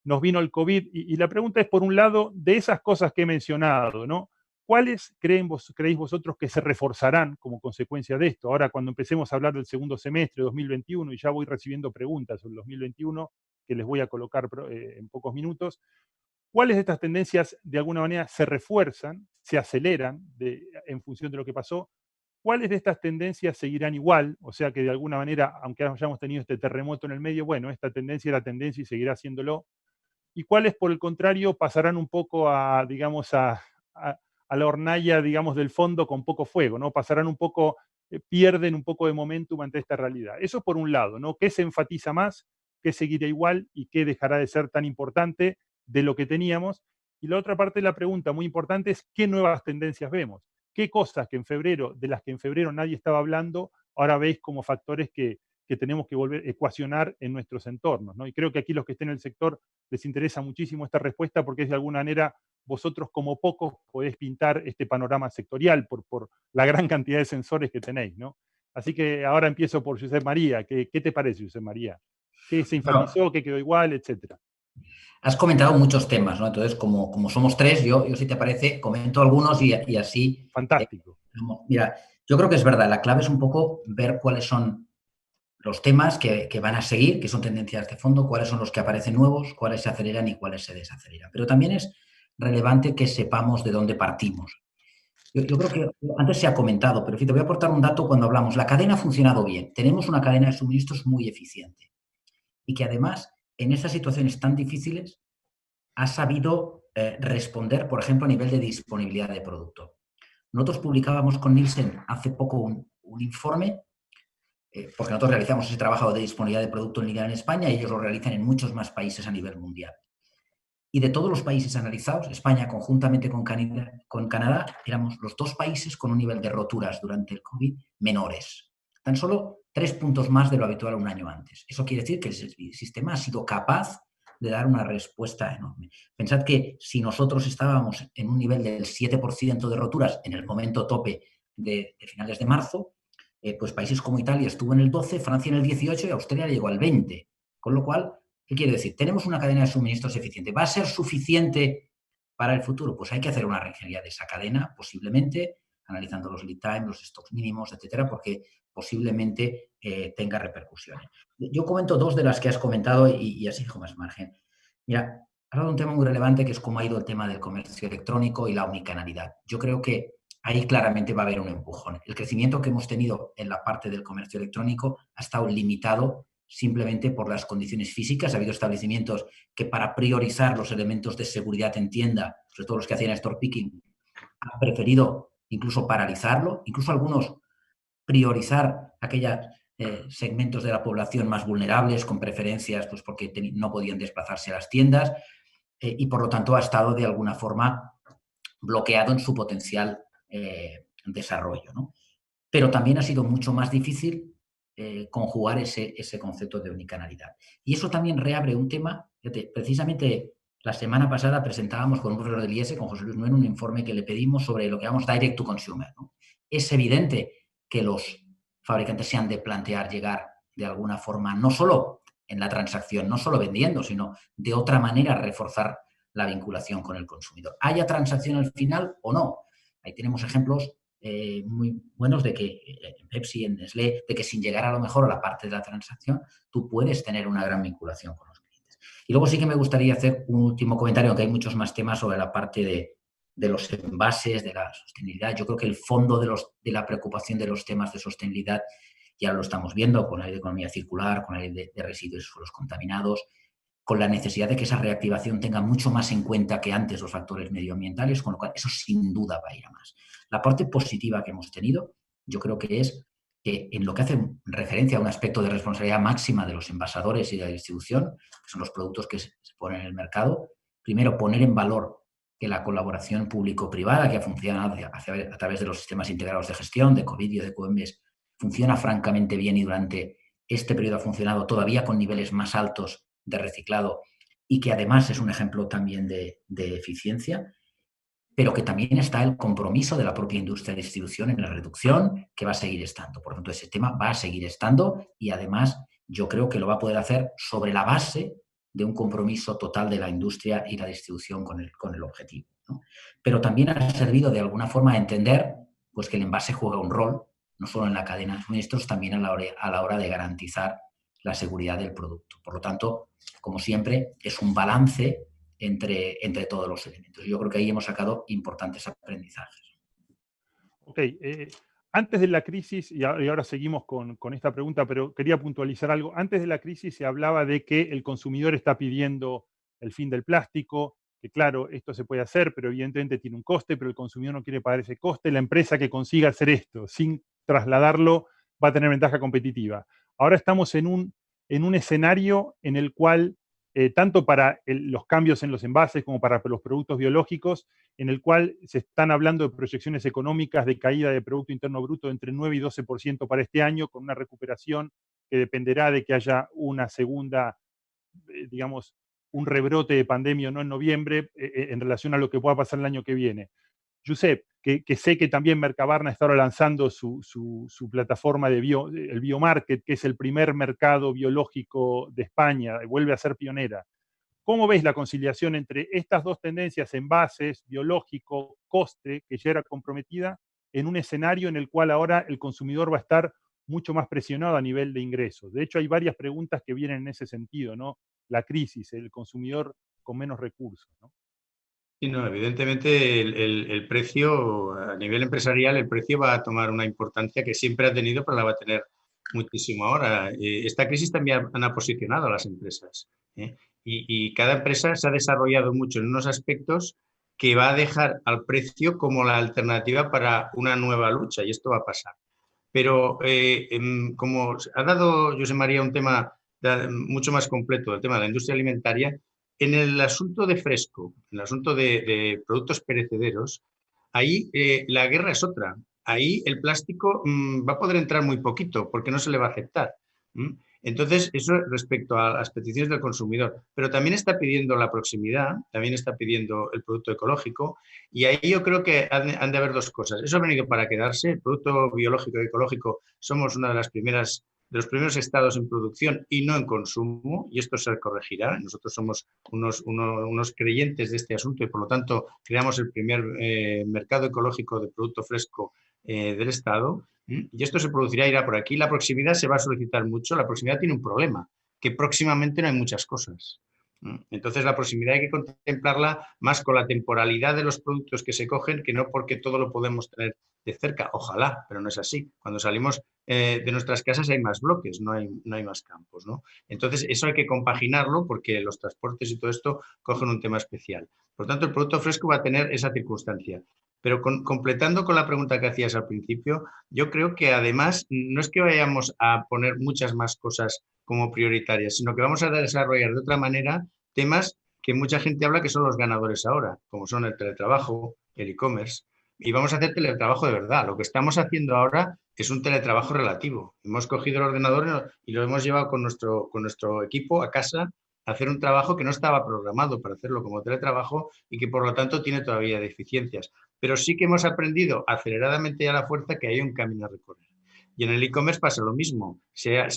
nos vino el COVID, y la pregunta es, por un lado, de esas cosas que he mencionado, ¿no? ¿Cuáles creéis vosotros que se reforzarán como consecuencia de esto? Ahora, cuando empecemos a hablar del segundo semestre de 2021, y ya voy recibiendo preguntas sobre el 2021, que les voy a colocar en pocos minutos, ¿cuáles de estas tendencias de alguna manera se refuerzan, se aceleran en función de lo que pasó? ¿Cuáles de estas tendencias seguirán igual? O sea que de alguna manera, aunque hayamos tenido este terremoto en el medio, bueno, esta tendencia era tendencia y seguirá haciéndolo. ¿Y cuáles, por el contrario, pasarán un poco digamos, a la hornalla, digamos, del fondo con poco fuego, ¿no? Pasarán un poco, pierden un poco de momentum ante esta realidad? Eso por un lado, ¿no? ¿Qué se enfatiza más? ¿Qué seguirá igual? ¿Y qué dejará de ser tan importante de lo que teníamos? Y la otra parte de la pregunta muy importante es, ¿qué nuevas tendencias vemos? ¿Qué cosas de las que en febrero nadie estaba hablando, ahora veis como factores que tenemos que volver a ecuacionar en nuestros entornos, ¿no? Y creo que aquí los que estén en el sector les interesa muchísimo esta respuesta porque es de alguna manera vosotros como pocos podés pintar este panorama sectorial por la gran cantidad de sensores que tenéis, ¿no? Así que ahora empiezo por Josep María. ¿Qué te parece, Josep María? ¿Qué se enfatizó, qué quedó igual, etcétera? Has comentado muchos temas, ¿no? Entonces, como somos 3, yo si te parece, comento algunos y así. Fantástico. Mira, yo creo que es verdad, la clave es un poco ver cuáles son los temas que van a seguir, que son tendencias de fondo, cuáles son los que aparecen nuevos, cuáles se aceleran y cuáles se desaceleran. Pero también es relevante que sepamos de dónde partimos. Yo creo que antes se ha comentado, pero te voy a aportar un dato cuando hablamos. La cadena ha funcionado bien. Tenemos una cadena de suministros muy eficiente y que además, en estas situaciones tan difíciles, ha sabido responder, por ejemplo, a nivel de disponibilidad de producto. Nosotros publicábamos con Nielsen hace poco un informe, porque nosotros realizamos ese trabajo de disponibilidad de producto en línea en España y ellos lo realizan en muchos más países a nivel mundial. Y de todos los países analizados, España conjuntamente con Canadá, éramos los 2 países con un nivel de roturas durante el COVID menores. Tan solo 3 puntos más de lo habitual un año antes. Eso quiere decir que el sistema ha sido capaz de dar una respuesta enorme. Pensad que si nosotros estábamos en un nivel del 7% de roturas en el momento tope de finales de marzo, pues países como Italia estuvo en el 12%, Francia en el 18% y Australia llegó al 20%. Con lo cual, ¿qué quiere decir? Tenemos una cadena de suministros eficiente. ¿Va a ser suficiente para el futuro? Pues hay que hacer una reingeniería de esa cadena, posiblemente, analizando los lead time, los stocks mínimos, etcétera, porque posiblemente tenga repercusiones. Yo comento dos de las que has comentado y así dejo más margen. Mira, has hablado de un tema muy relevante que es cómo ha ido el tema del comercio electrónico y la omnicanalidad. Yo creo que ahí claramente va a haber un empujón. El crecimiento que hemos tenido en la parte del comercio electrónico ha estado limitado simplemente por las condiciones físicas. Ha habido establecimientos que para priorizar los elementos de seguridad en tienda, sobre todo los que hacían store picking, han preferido incluso paralizarlo, incluso algunos priorizar aquellos segmentos de la población más vulnerables con preferencias pues porque no podían desplazarse a las tiendas y por lo tanto ha estado de alguna forma bloqueado en su potencial desarrollo, ¿no? Pero también ha sido mucho más difícil conjugar ese concepto de unicanalidad. Y eso también reabre un tema, fíjate, precisamente la semana pasada presentábamos con un profesor del IES, con José Luis Nueno, un informe que le pedimos sobre lo que llamamos direct to consumer, ¿no? Es evidente que los fabricantes se han de plantear llegar de alguna forma, no solo en la transacción, no solo vendiendo, sino de otra manera reforzar la vinculación con el consumidor. ¿Haya transacción al final o no? Ahí tenemos ejemplos muy buenos de que en Pepsi, en Nestlé, de que sin llegar a lo mejor a la parte de la transacción, tú puedes tener una gran vinculación con los clientes. Y luego sí que me gustaría hacer un último comentario, aunque hay muchos más temas sobre la parte de los envases, de la sostenibilidad. Yo creo que el fondo de la preocupación de los temas de sostenibilidad ya lo estamos viendo con la ley de economía circular, con la ley de residuos y suelos contaminados, con la necesidad de que esa reactivación tenga mucho más en cuenta que antes los factores medioambientales, con lo cual eso sin duda va a ir a más. La parte positiva que hemos tenido, yo creo que es que en lo que hace referencia a un aspecto de responsabilidad máxima de los envasadores y de la distribución, que son los productos que se ponen en el mercado, primero poner en valor que la colaboración público-privada que ha funcionado a través de los sistemas integrados de gestión, de COVID y de QMS, funciona francamente bien y durante este periodo ha funcionado todavía con niveles más altos de reciclado y que además es un ejemplo también de eficiencia, pero que también está el compromiso de la propia industria de distribución en la reducción, que va a seguir estando. Por lo tanto, ese tema va a seguir estando y además yo creo que lo va a poder hacer sobre la base de un compromiso total de la industria y la distribución con el objetivo, ¿no? Pero también ha servido de alguna forma a entender pues, que el envase juega un rol, no solo en la cadena de suministros, también a la hora de garantizar la seguridad del producto. Por lo tanto, como siempre, es un balance entre todos los elementos. Yo creo que ahí hemos sacado importantes aprendizajes. Ok, antes de la crisis, y ahora seguimos con esta pregunta, pero quería puntualizar algo. Antes de la crisis se hablaba de que el consumidor está pidiendo el fin del plástico, que claro, esto se puede hacer, pero evidentemente tiene un coste, pero el consumidor no quiere pagar ese coste. La empresa que consiga hacer esto sin trasladarlo va a tener ventaja competitiva. Ahora estamos en un escenario en el cual, tanto para los cambios en los envases como para los productos biológicos, en el cual se están hablando de proyecciones económicas de caída de Producto Interno Bruto de entre 9 y 12% para este año, con una recuperación que dependerá de que haya una segunda, digamos, un rebrote de pandemia o no en noviembre, en relación a lo que pueda pasar el año que viene. Josep, que sé que también Mercabarna está ahora lanzando su plataforma el Biomarket, que es el primer mercado biológico de España, vuelve a ser pionera. ¿Cómo ves la conciliación entre estas dos tendencias, envases, biológico, coste, que ya era comprometida, en un escenario en el cual ahora el consumidor va a estar mucho más presionado a nivel de ingresos? De hecho, hay varias preguntas que vienen en ese sentido, ¿no? La crisis, el consumidor con menos recursos, ¿no? Sí, no, evidentemente el precio, a nivel empresarial, el precio va a tomar una importancia que siempre ha tenido, pero la va a tener muchísimo ahora. Esta crisis también ha posicionado a las empresas, ¿eh? Y cada empresa se ha desarrollado mucho en unos aspectos que va a dejar al precio como la alternativa para una nueva lucha, y esto va a pasar. Pero como ha dado José María un tema mucho más completo, el tema de la industria alimentaria, en el asunto de fresco, en el asunto de productos perecederos, ahí la guerra es otra. Ahí el plástico va a poder entrar muy poquito porque no se le va a aceptar. Entonces, eso respecto a las peticiones del consumidor. Pero también está pidiendo la proximidad, también está pidiendo el producto ecológico, y ahí yo creo que han de haber dos cosas. Eso ha venido para quedarse. El producto biológico y ecológico somos una de las primeras de los primeros estados en producción y no en consumo, y esto se corregirá. Nosotros somos unos creyentes de este asunto y, por lo tanto, creamos el primer mercado ecológico de producto fresco del Estado, y esto se producirá, irá por aquí. La proximidad se va a solicitar mucho. La proximidad tiene un problema, que próximamente no hay muchas cosas. Entonces, la proximidad hay que contemplarla más con la temporalidad de los productos que se cogen, que no porque todo lo podemos tener de cerca. Ojalá, pero no es así. Cuando salimos de nuestras casas hay más bloques, no hay más campos, ¿no? Entonces, eso hay que compaginarlo porque los transportes y todo esto cogen un tema especial. Por lo tanto, el producto fresco va a tener esa circunstancia. Pero completando con la pregunta que hacías al principio, yo creo que además no es que vayamos a poner muchas más cosas como prioritarias, sino que vamos a desarrollar de otra manera temas que mucha gente habla que son los ganadores ahora, como son el teletrabajo, el e-commerce, y vamos a hacer teletrabajo de verdad. Lo que estamos haciendo ahora es un teletrabajo relativo. Hemos cogido el ordenador y lo hemos llevado con nuestro equipo a casa a hacer un trabajo que no estaba programado para hacerlo como teletrabajo y que por lo tanto tiene todavía deficiencias. Pero sí que hemos aprendido aceleradamente y a la fuerza que hay un camino a recorrer. Y en el e-commerce pasa lo mismo. Se ha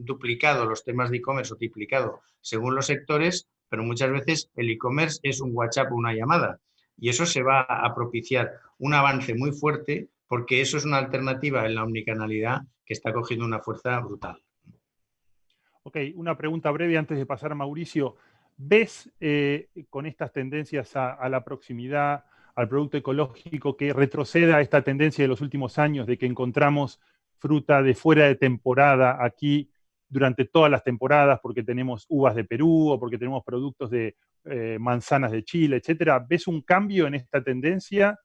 duplicado los temas de e-commerce o triplicado según los sectores, pero muchas veces el e-commerce es un WhatsApp o una llamada. Y eso se va a propiciar un avance muy fuerte porque eso es una alternativa en la omnicanalidad que está cogiendo una fuerza brutal. Ok, una pregunta breve antes de pasar a Mauricio. ¿Ves con estas tendencias a la proximidad, al producto ecológico, que retroceda esta tendencia de los últimos años de que encontramos fruta de fuera de temporada aquí durante todas las temporadas porque tenemos uvas de Perú o porque tenemos productos de manzanas de Chile, etcétera? ¿Ves un cambio en esta tendencia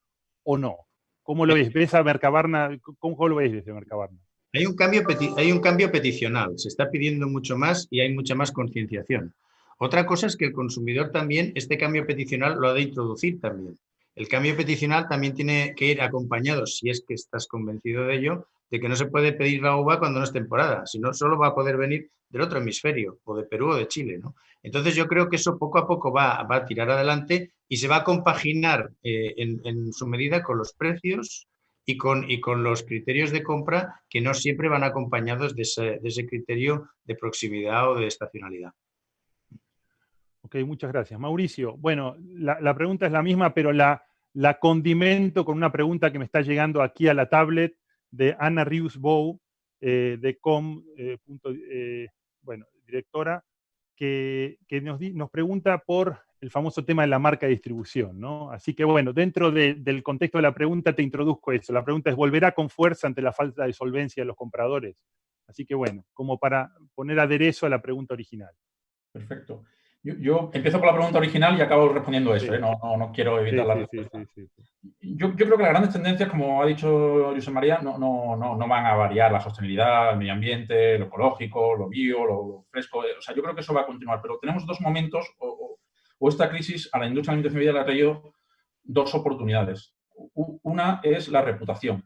o no? ¿Cómo lo ves? ¿Ves a Mercabarna? ¿Cómo lo ves desde Mercabarna? Hay un cambio peticional, se está pidiendo mucho más y hay mucha más concienciación. Otra cosa es que el consumidor también, este cambio peticional lo ha de introducir también. El cambio peticional también tiene que ir acompañado, si es que estás convencido de ello, de que no se puede pedir la uva cuando no es temporada, sino solo va a poder venir del otro hemisferio, o de Perú o de Chile, ¿no? Entonces yo creo que eso poco a poco va a tirar adelante y se va a compaginar en su medida con los precios y con los criterios de compra que no siempre van acompañados de ese criterio de proximidad o de estacionalidad. Ok, muchas gracias. Mauricio, bueno, la pregunta es la misma, pero la condimento con una pregunta que me está llegando aquí a la tablet de Ana Rius-Bow, de bueno, directora, que nos pregunta por el famoso tema de la marca de distribución, ¿no? Así que bueno, dentro del contexto de la pregunta te introduzco eso. La pregunta es, ¿volverá con fuerza ante la falta de solvencia de los compradores? Así que bueno, como para poner aderezo a la pregunta original. Perfecto. Yo empiezo con la pregunta original y acabo respondiendo eso, Sí. No quiero evitar la respuesta. Sí. Yo creo que las grandes tendencias, como ha dicho José María, no van a variar. La sostenibilidad, el medio ambiente, lo ecológico, lo bio, lo fresco. O sea, yo creo que eso va a continuar. Pero tenemos dos momentos, o esta crisis a la industria de la alimentación y bebida le ha traído dos oportunidades. Una es la reputación.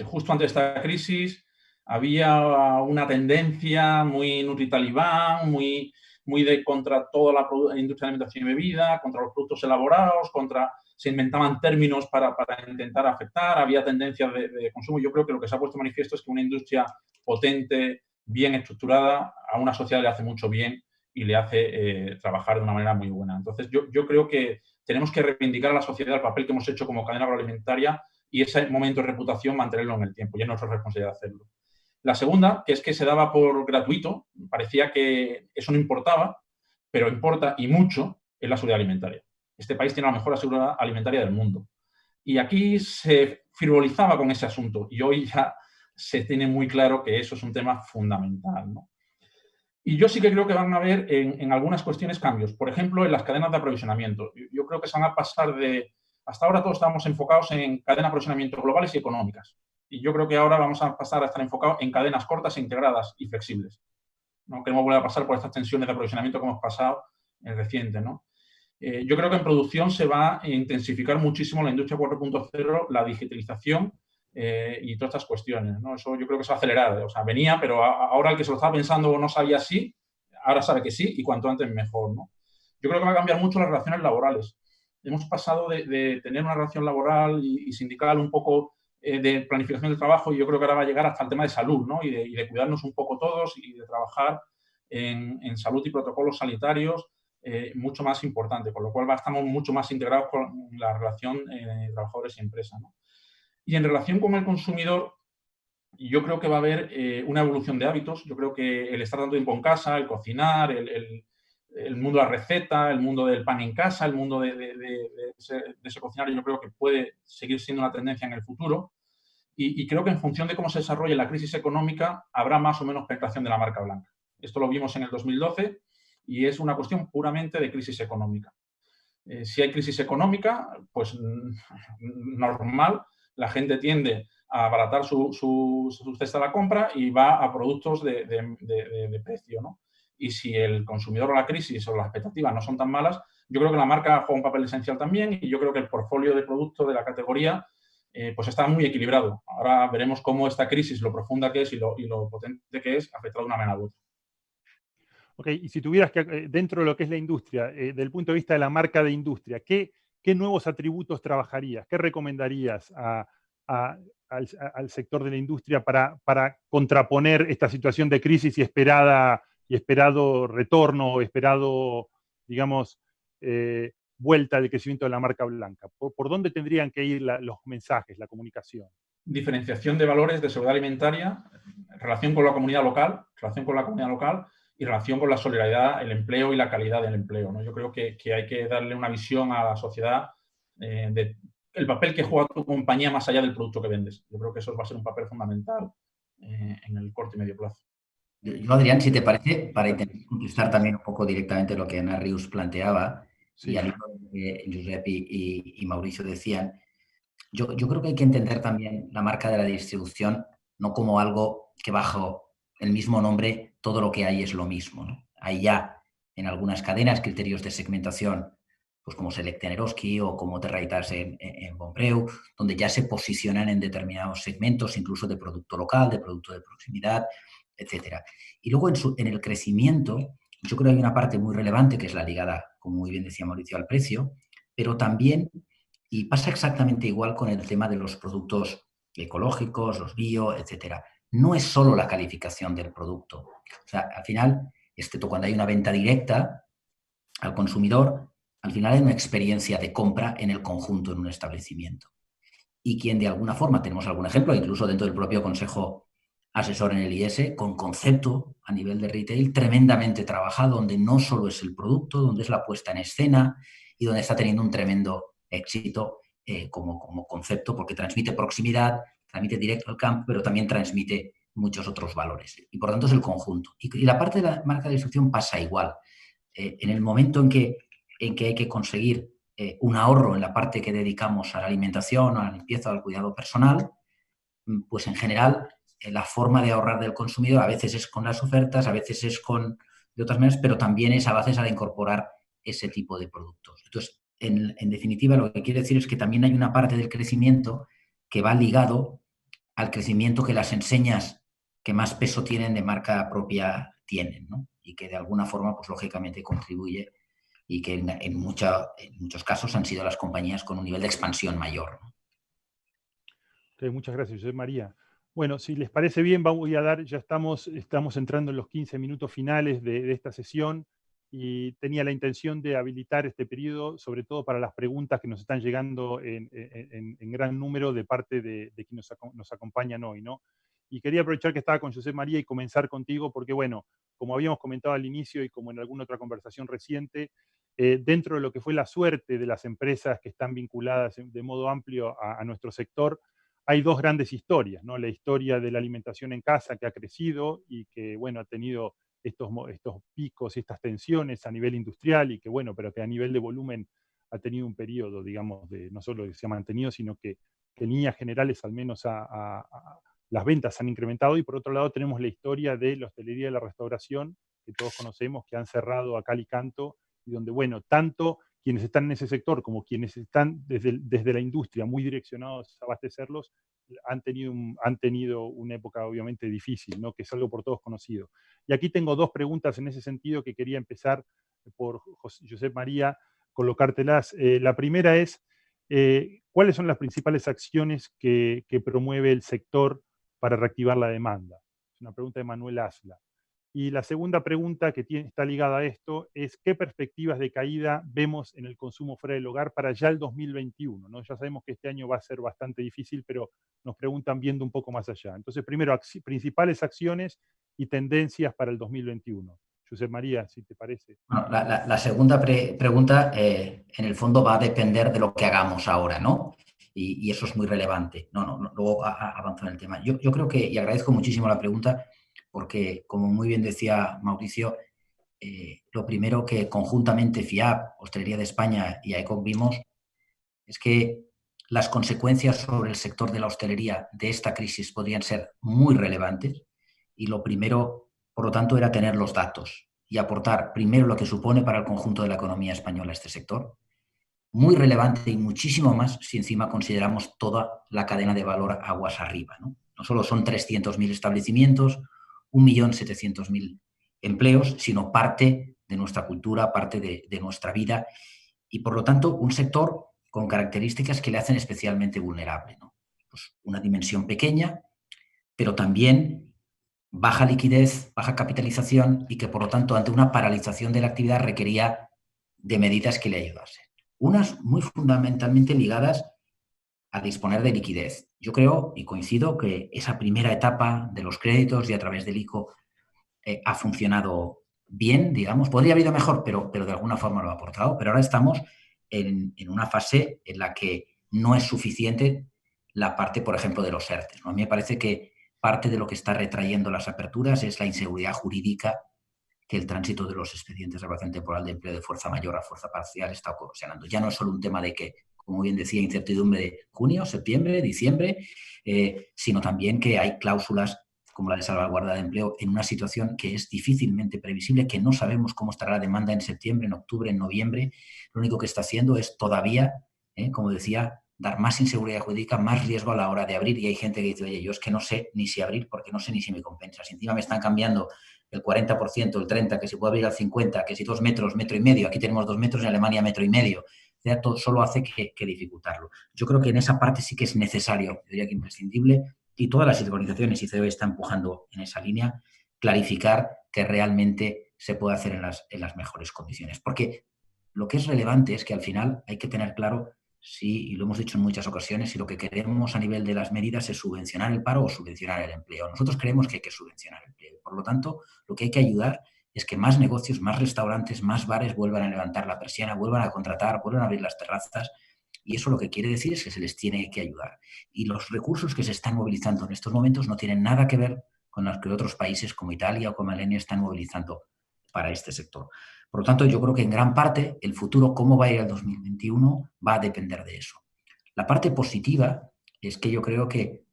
Justo antes de esta crisis había una tendencia muy Nutri-Talibán, muy de contra toda la industria de alimentación y bebida, contra los productos elaborados, se inventaban términos para intentar afectar, había tendencias de consumo. Yo creo que lo que se ha puesto manifiesto es que una industria potente, bien estructurada, a una sociedad le hace mucho bien y le hace trabajar de una manera muy buena. Entonces, yo creo que tenemos que reivindicar a la sociedad el papel que hemos hecho como cadena agroalimentaria y ese momento de reputación mantenerlo en el tiempo. Y es nuestra responsabilidad hacerlo. La segunda, que es que se daba por gratuito, parecía que eso no importaba, pero importa y mucho, es la seguridad alimentaria. Este país tiene la mejor seguridad alimentaria del mundo. Y aquí se frivolizaba con ese asunto y hoy ya se tiene muy claro que eso es un tema fundamental, ¿no? Y yo sí que creo que van a haber en algunas cuestiones cambios. Por ejemplo, en las cadenas de aprovisionamiento. Yo creo que se van a pasar de... Hasta ahora todos estábamos enfocados en cadenas de aprovisionamiento globales y económicas. Y yo creo que ahora vamos a pasar a estar enfocados en cadenas cortas, integradas y flexibles. No queremos volver a pasar por estas tensiones de aprovisionamiento que hemos pasado en reciente, ¿no? Yo creo que en producción se va a intensificar muchísimo la industria 4.0, la digitalización y todas estas cuestiones, ¿no? Eso yo creo que se va a acelerar. O sea, venía, pero ahora el que se lo estaba pensando no sabía sí, ahora sabe que sí y cuanto antes mejor, ¿no? Yo creo que va a cambiar mucho las relaciones laborales. Hemos pasado de tener una relación laboral y sindical un poco de planificación del trabajo, y yo creo que ahora va a llegar hasta el tema de salud, ¿no? Y de cuidarnos un poco todos y de trabajar en salud y protocolos sanitarios mucho más importante, con lo cual estamos mucho más integrados con la relación trabajadores y empresa, ¿no? Y en relación con el consumidor, yo creo que va a haber una evolución de hábitos. Yo creo que el estar tanto tiempo en casa, el cocinar, el mundo de la receta, el mundo del pan en casa, el mundo de ese cocinar, yo creo que puede seguir siendo una tendencia en el futuro. Y creo que en función de cómo se desarrolle la crisis económica, habrá más o menos penetración de la marca blanca. Esto lo vimos en el 2012 y es una cuestión puramente de crisis económica. Si hay crisis económica, pues normal, la gente tiende a abaratar su cesta de la compra y va a productos de precio, ¿no? Y si el consumidor o la crisis o las expectativas no son tan malas, yo creo que la marca juega un papel esencial también, y yo creo que el portfolio de productos de la categoría pues está muy equilibrado. Ahora veremos cómo esta crisis, lo profunda que es y lo potente que es, afectará de una manera u otra. Ok, y si tuvieras que, dentro de lo que es la industria, del punto de vista de la marca de industria, ¿qué nuevos atributos trabajarías? ¿Qué recomendarías al sector de la industria para contraponer esta situación de crisis y esperado retorno o esperado, digamos, vuelta del crecimiento de la marca blanca? ¿Por dónde tendrían que ir los mensajes, la comunicación? Diferenciación de valores de seguridad alimentaria, relación con la comunidad local, y relación con la solidaridad, el empleo y la calidad del empleo, ¿no? Yo creo que hay que darle una visión a la sociedad de el papel que juega tu compañía más allá del producto que vendes. Yo creo que eso va a ser un papel fundamental en el corto y medio plazo. Yo, Adrián, si te parece, para intentar contestar también un poco directamente lo que Ana Rius planteaba, sí, y al hilo que Josep y Mauricio decían, yo creo que hay que entender también la marca de la distribución no como algo que bajo el mismo nombre todo lo que hay es lo mismo, ¿no? Hay ya en algunas cadenas criterios de segmentación, pues como Selecta en Eroski o como Terraitas en Bonpreu, donde ya se posicionan en determinados segmentos, incluso de producto local, de producto de proximidad, etcétera. Y luego en el crecimiento, yo creo que hay una parte muy relevante que es la ligada, como muy bien decía Mauricio, al precio, pero también, y pasa exactamente igual con el tema de los productos ecológicos, los bio, etcétera. No es solo la calificación del producto. O sea, al final, excepto cuando hay una venta directa al consumidor, al final hay una experiencia de compra en el conjunto en un establecimiento. Y quien de alguna forma, tenemos algún ejemplo, incluso dentro del propio Consejo Asesor en el IS, con concepto a nivel de retail tremendamente trabajado, donde no solo es el producto, donde es la puesta en escena y donde está teniendo un tremendo éxito como concepto, porque transmite proximidad, transmite directo al campo, pero también transmite muchos otros valores. Y por tanto es el conjunto. Y la parte de la marca de distribución pasa igual. En el momento en que hay que conseguir un ahorro en la parte que dedicamos a la alimentación, a la limpieza, al cuidado personal, pues en general la forma de ahorrar del consumidor a veces es con las ofertas, a veces es de otras maneras, pero también es a veces al incorporar ese tipo de productos. Entonces, en definitiva, lo que quiero decir es que también hay una parte del crecimiento que va ligado al crecimiento que las enseñas que más peso tienen de marca propia tienen, ¿no? Y que de alguna forma, pues lógicamente contribuye y que en muchos casos han sido las compañías con un nivel de expansión mayor, ¿no? Okay, muchas gracias, José María. Bueno, si les parece bien, voy a dar, ya estamos entrando en los 15 minutos finales de esta sesión, y tenía la intención de habilitar este periodo, sobre todo para las preguntas que nos están llegando en gran número de parte de quienes nos acompañan hoy, ¿no? Y quería aprovechar que estaba con José María y comenzar contigo, porque bueno, como habíamos comentado al inicio y como en alguna otra conversación reciente, dentro de lo que fue la suerte de las empresas que están vinculadas de modo amplio a nuestro sector, hay dos grandes historias, ¿no? La historia de la alimentación en casa, que ha crecido y que, bueno, ha tenido estos picos y estas tensiones a nivel industrial, y que, bueno, pero que a nivel de volumen ha tenido un periodo, digamos, de no solo que se ha mantenido, sino que en líneas generales al menos las ventas han incrementado. Y por otro lado tenemos la historia de la hostelería y la restauración, que todos conocemos, que han cerrado a cal y canto, y donde, bueno, tanto quienes están en ese sector como quienes están desde la industria muy direccionados a abastecerlos, han tenido una época obviamente difícil, ¿no? Que es algo por todos conocido. Y aquí tengo dos preguntas en ese sentido que quería empezar por José María, colocártelas. La primera es, ¿Cuáles son las principales acciones que promueve el sector para reactivar la demanda? Es una pregunta de Manuel Asla. Y la segunda pregunta que está ligada a esto es ¿qué perspectivas de caída vemos en el consumo fuera del hogar para ya el 2021? ¿No? Ya sabemos que este año va a ser bastante difícil, pero nos preguntan viendo un poco más allá. Entonces, primero, principales acciones y tendencias para el 2021. José María, si te parece. Bueno, la segunda pregunta, en el fondo, va a depender de lo que hagamos ahora, ¿no? Y eso es muy relevante. Luego avanzo en el tema. Yo creo que, y agradezco muchísimo la pregunta, porque, como muy bien decía Mauricio, lo primero que conjuntamente FIAP, Hostelería de España y AECOM vimos es que las consecuencias sobre el sector de la hostelería de esta crisis podrían ser muy relevantes y lo primero, por lo tanto, era tener los datos y aportar primero lo que supone para el conjunto de la economía española este sector, muy relevante y muchísimo más si encima consideramos toda la cadena de valor aguas arriba, ¿no? No solo son 300.000 establecimientos, 1.700.000 empleos, sino parte de nuestra cultura, parte de nuestra vida y, por lo tanto, un sector con características que le hacen especialmente vulnerable, ¿no? Pues una dimensión pequeña, pero también baja liquidez, baja capitalización y que, por lo tanto, ante una paralización de la actividad requería de medidas que le ayudasen. Unas muy fundamentalmente ligadas a disponer de liquidez. Yo creo y coincido que esa primera etapa de los créditos y a través del ICO ha funcionado bien, digamos. Podría haber ido mejor, pero de alguna forma lo ha aportado. Pero ahora estamos en una fase en la que no es suficiente la parte, por ejemplo, de los ERTE, ¿no? A mí me parece que parte de lo que está retrayendo las aperturas es la inseguridad jurídica que el tránsito de los expedientes de regulación temporal de empleo de fuerza mayor a fuerza parcial está ocasionando. Ya no es solo un tema de que, como bien decía, incertidumbre de junio, septiembre, diciembre, sino también que hay cláusulas como la de salvaguarda de empleo en una situación que es difícilmente previsible, que no sabemos cómo estará la demanda en septiembre, en octubre, en noviembre. Lo único que está haciendo es todavía, como decía, dar más inseguridad jurídica, más riesgo a la hora de abrir. Y hay gente que dice, oye, yo es que no sé ni si abrir porque no sé ni si me compensa. Si encima me están cambiando el 40%, el 30%, que si puede abrir al 50%, que si 2 metros, metro y medio, aquí tenemos 2 metros, en Alemania metro y medio, ya todo solo hace que dificultarlo. Yo creo que en esa parte sí que es necesario, diría que imprescindible, y todas las organizaciones y COE está empujando en esa línea, clarificar que realmente se puede hacer en las mejores condiciones. Porque lo que es relevante es que al final hay que tener claro si, y lo hemos dicho en muchas ocasiones, si lo que queremos a nivel de las medidas es subvencionar el paro o subvencionar el empleo. Nosotros creemos que hay que subvencionar el empleo. Por lo tanto, lo que hay que ayudar es que más negocios, más restaurantes, más bares vuelvan a levantar la persiana, vuelvan a contratar, vuelvan a abrir las terrazas. Y eso lo que quiere decir es que se les tiene que ayudar. Y los recursos que se están movilizando en estos momentos no tienen nada que ver con los que otros países como Italia o como Alemania están movilizando para este sector. Por lo tanto, yo creo que en gran parte el futuro, cómo va a ir el 2021, va a depender de eso. La parte positiva es que yo creo que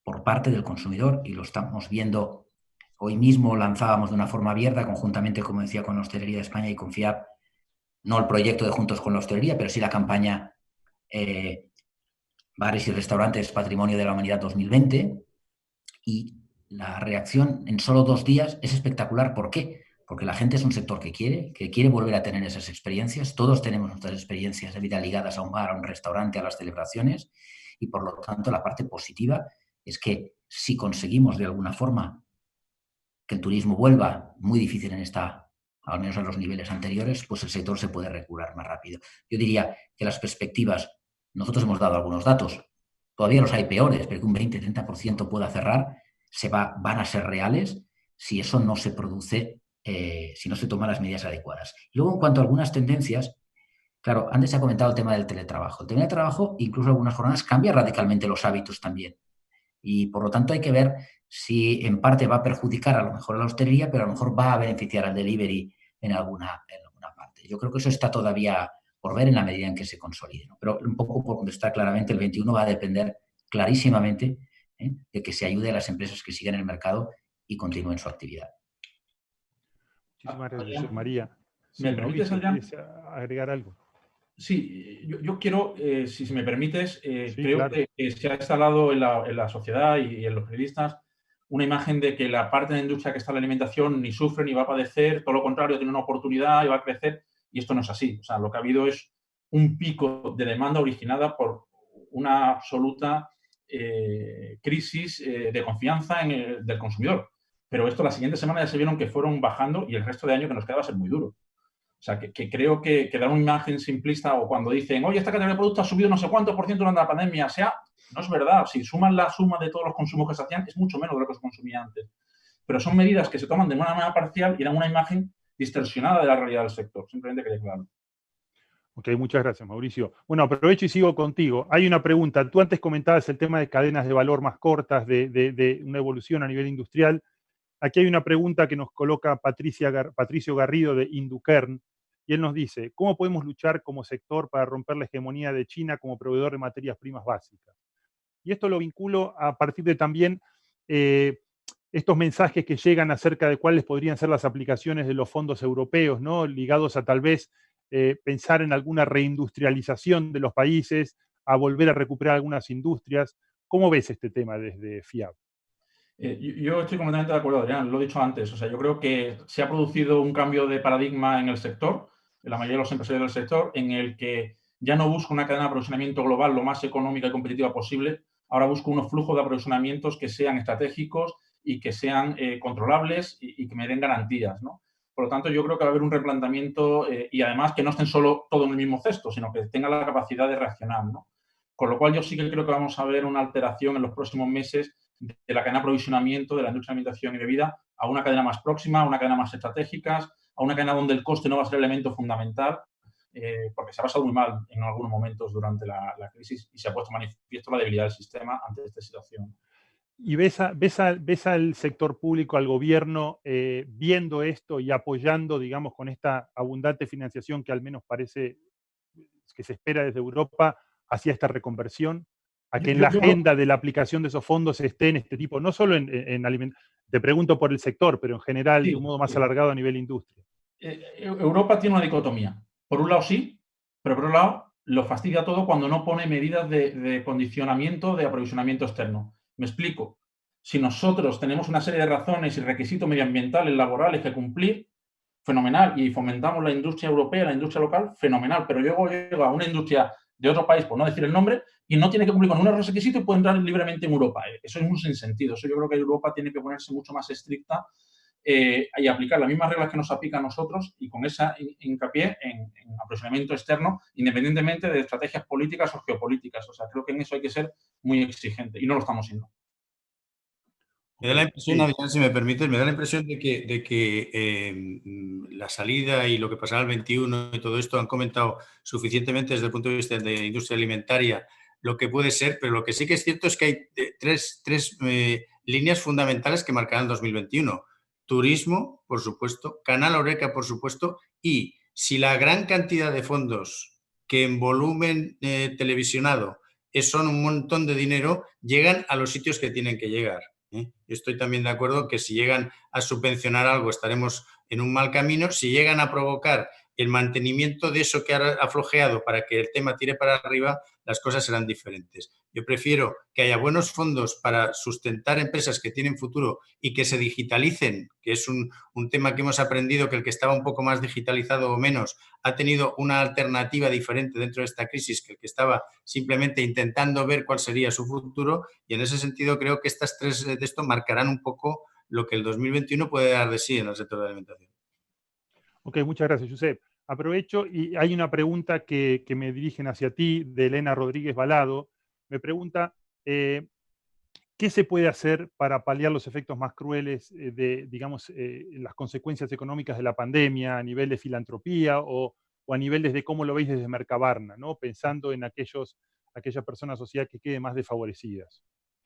por parte del consumidor, y lo estamos viendo hoy mismo, lanzábamos de una forma abierta, conjuntamente, como decía, con la Hostelería de España y con FIAP, no el proyecto de Juntos con la Hostelería, pero sí la campaña Bares y Restaurantes Patrimonio de la Humanidad 2020, y la reacción en solo 2 días es espectacular. ¿Por qué? Porque la gente es un sector que quiere volver a tener esas experiencias. Todos tenemos nuestras experiencias de vida ligadas a un bar, a un restaurante, a las celebraciones, y por lo tanto la parte positiva es que si conseguimos de alguna forma que el turismo vuelva, muy difícil en al menos en los niveles anteriores, pues el sector se puede recuperar más rápido. Yo diría que las perspectivas, nosotros hemos dado algunos datos, todavía los hay peores, pero que un 20-30% pueda cerrar, van a ser reales si eso no se produce, si no se toman las medidas adecuadas. Y luego, en cuanto a algunas tendencias, claro, antes se ha comentado el tema del teletrabajo. El teletrabajo, incluso algunas jornadas, cambia radicalmente los hábitos también. Y por lo tanto hay que ver si en parte va a perjudicar a lo mejor a la hostelería, pero a lo mejor va a beneficiar al delivery en alguna parte. Yo creo que eso está todavía por ver en la medida en que se consolide, ¿no? Pero un poco por contestar claramente, el 21 va a depender clarísimamente de que se ayude a las empresas que sigan en el mercado y continúen su actividad. Muchísimas gracias, María. ¿Me permites, Adrián? ¿Quieres agregar algo? Sí, yo quiero, si me permites, sí, creo claro. que se ha instalado en la sociedad y en los periodistas una imagen de que la parte de la industria que está en la alimentación ni sufre ni va a padecer, todo lo contrario, tiene una oportunidad y va a crecer, y esto no es así. O sea, lo que ha habido es un pico de demanda originada por una absoluta crisis de confianza del consumidor. Pero esto la siguiente semana ya se vieron que fueron bajando y el resto de año que nos queda va a ser muy duro. O sea, que creo que dar una imagen simplista o cuando dicen, oye, esta categoría de productos ha subido no sé cuánto por ciento durante la pandemia, no es verdad. Si suman la suma de todos los consumos que se hacían, es mucho menos de lo que se consumía antes. Pero son medidas que se toman de una manera parcial y dan una imagen distorsionada de la realidad del sector. Simplemente quería aclarar. Ok, muchas gracias, Mauricio. Bueno, aprovecho y sigo contigo. Hay una pregunta. Tú antes comentabas el tema de cadenas de valor más cortas, de una evolución a nivel industrial. Aquí hay una pregunta que nos coloca Patricio Garrido de Inducern, y él nos dice, ¿cómo podemos luchar como sector para romper la hegemonía de China como proveedor de materias primas básicas? Y esto lo vinculo a partir de también estos mensajes que llegan acerca de cuáles podrían ser las aplicaciones de los fondos europeos, ¿no? Ligados a tal vez pensar en alguna reindustrialización de los países, a volver a recuperar algunas industrias. ¿Cómo ves este tema desde FIAB? Yo estoy completamente de acuerdo, Adrián, lo he dicho antes. O sea, yo creo que se ha producido un cambio de paradigma en el sector, en la mayoría de los empresarios del sector, en el que ya no busco una cadena de aprovisionamiento global lo más económica y competitiva posible, ahora busco unos flujos de aprovisionamientos que sean estratégicos y que sean controlables y que me den garantías, ¿no? Por lo tanto, yo creo que va a haber un replanteamiento y además que no estén solo todo en el mismo cesto, sino que tengan la capacidad de reaccionar, ¿no? Con lo cual, yo sí que creo que vamos a ver una alteración en los próximos meses de la cadena de aprovisionamiento de la industria de alimentación y bebida a una cadena más próxima, a una cadena más estratégica, a una cadena donde el coste no va a ser el elemento fundamental, porque se ha pasado muy mal en algunos momentos durante la crisis y se ha puesto manifiesto la debilidad del sistema ante esta situación. ¿Y ves al sector público, al gobierno, viendo esto y apoyando, digamos, con esta abundante financiación que al menos parece que se espera desde Europa hacia esta reconversión? A que en la agenda de la aplicación de esos fondos esté en este tipo, no solo en alimentos, te pregunto por el sector, pero en general, de un modo más alargado a nivel industria. Europa tiene una dicotomía. Por un lado sí, pero por otro lado lo fastidia todo cuando no pone medidas de condicionamiento de aprovisionamiento externo. Me explico. Si nosotros tenemos una serie de razones y requisitos medioambientales, laborales que cumplir, fenomenal, y fomentamos la industria europea, la industria local, fenomenal, pero luego llega a una industria de otro país, por no decir el nombre, y no tiene que cumplir con unos requisitos y puede entrar libremente en Europa. Eso es muy sin sentido. Eso yo creo que Europa tiene que ponerse mucho más estricta y aplicar las mismas reglas que nos aplica a nosotros y con esa hincapié en aprovisionamiento externo, independientemente de estrategias políticas o geopolíticas. O sea, creo que en eso hay que ser muy exigente y no lo estamos siendo. Me da la impresión, Adrián, si me permites, me da la impresión de que la salida y lo que pasará el 21 y todo esto han comentado suficientemente desde el punto de vista de la industria alimentaria lo que puede ser, pero lo que sí que es cierto es que hay tres líneas fundamentales que marcarán 2021. Turismo, por supuesto, Canal Horeca, por supuesto, y si la gran cantidad de fondos que en volumen televisionado son un montón de dinero, llegan a los sitios que tienen que llegar. Yo estoy también de acuerdo que si llegan a subvencionar algo estaremos en un mal camino. Si llegan a provocar el mantenimiento de eso que ha flojeado para que el tema tire para arriba, las cosas serán diferentes. Yo prefiero que haya buenos fondos para sustentar empresas que tienen futuro y que se digitalicen, que es un tema que hemos aprendido, que el que estaba un poco más digitalizado o menos ha tenido una alternativa diferente dentro de esta crisis que el que estaba simplemente intentando ver cuál sería su futuro, y en ese sentido creo que estas tres de esto marcarán un poco lo que el 2021 puede dar de sí en el sector de la alimentación. Ok, muchas gracias, Josep. Aprovecho y hay una pregunta que me dirigen hacia ti, de Elena Rodríguez Balado. Me pregunta, ¿qué se puede hacer para paliar los efectos más crueles de, digamos, las consecuencias económicas de la pandemia a nivel de filantropía o a nivel desde cómo lo veis desde Mercabarna, ¿no? Pensando en aquellas personas sociales que queden más desfavorecidas?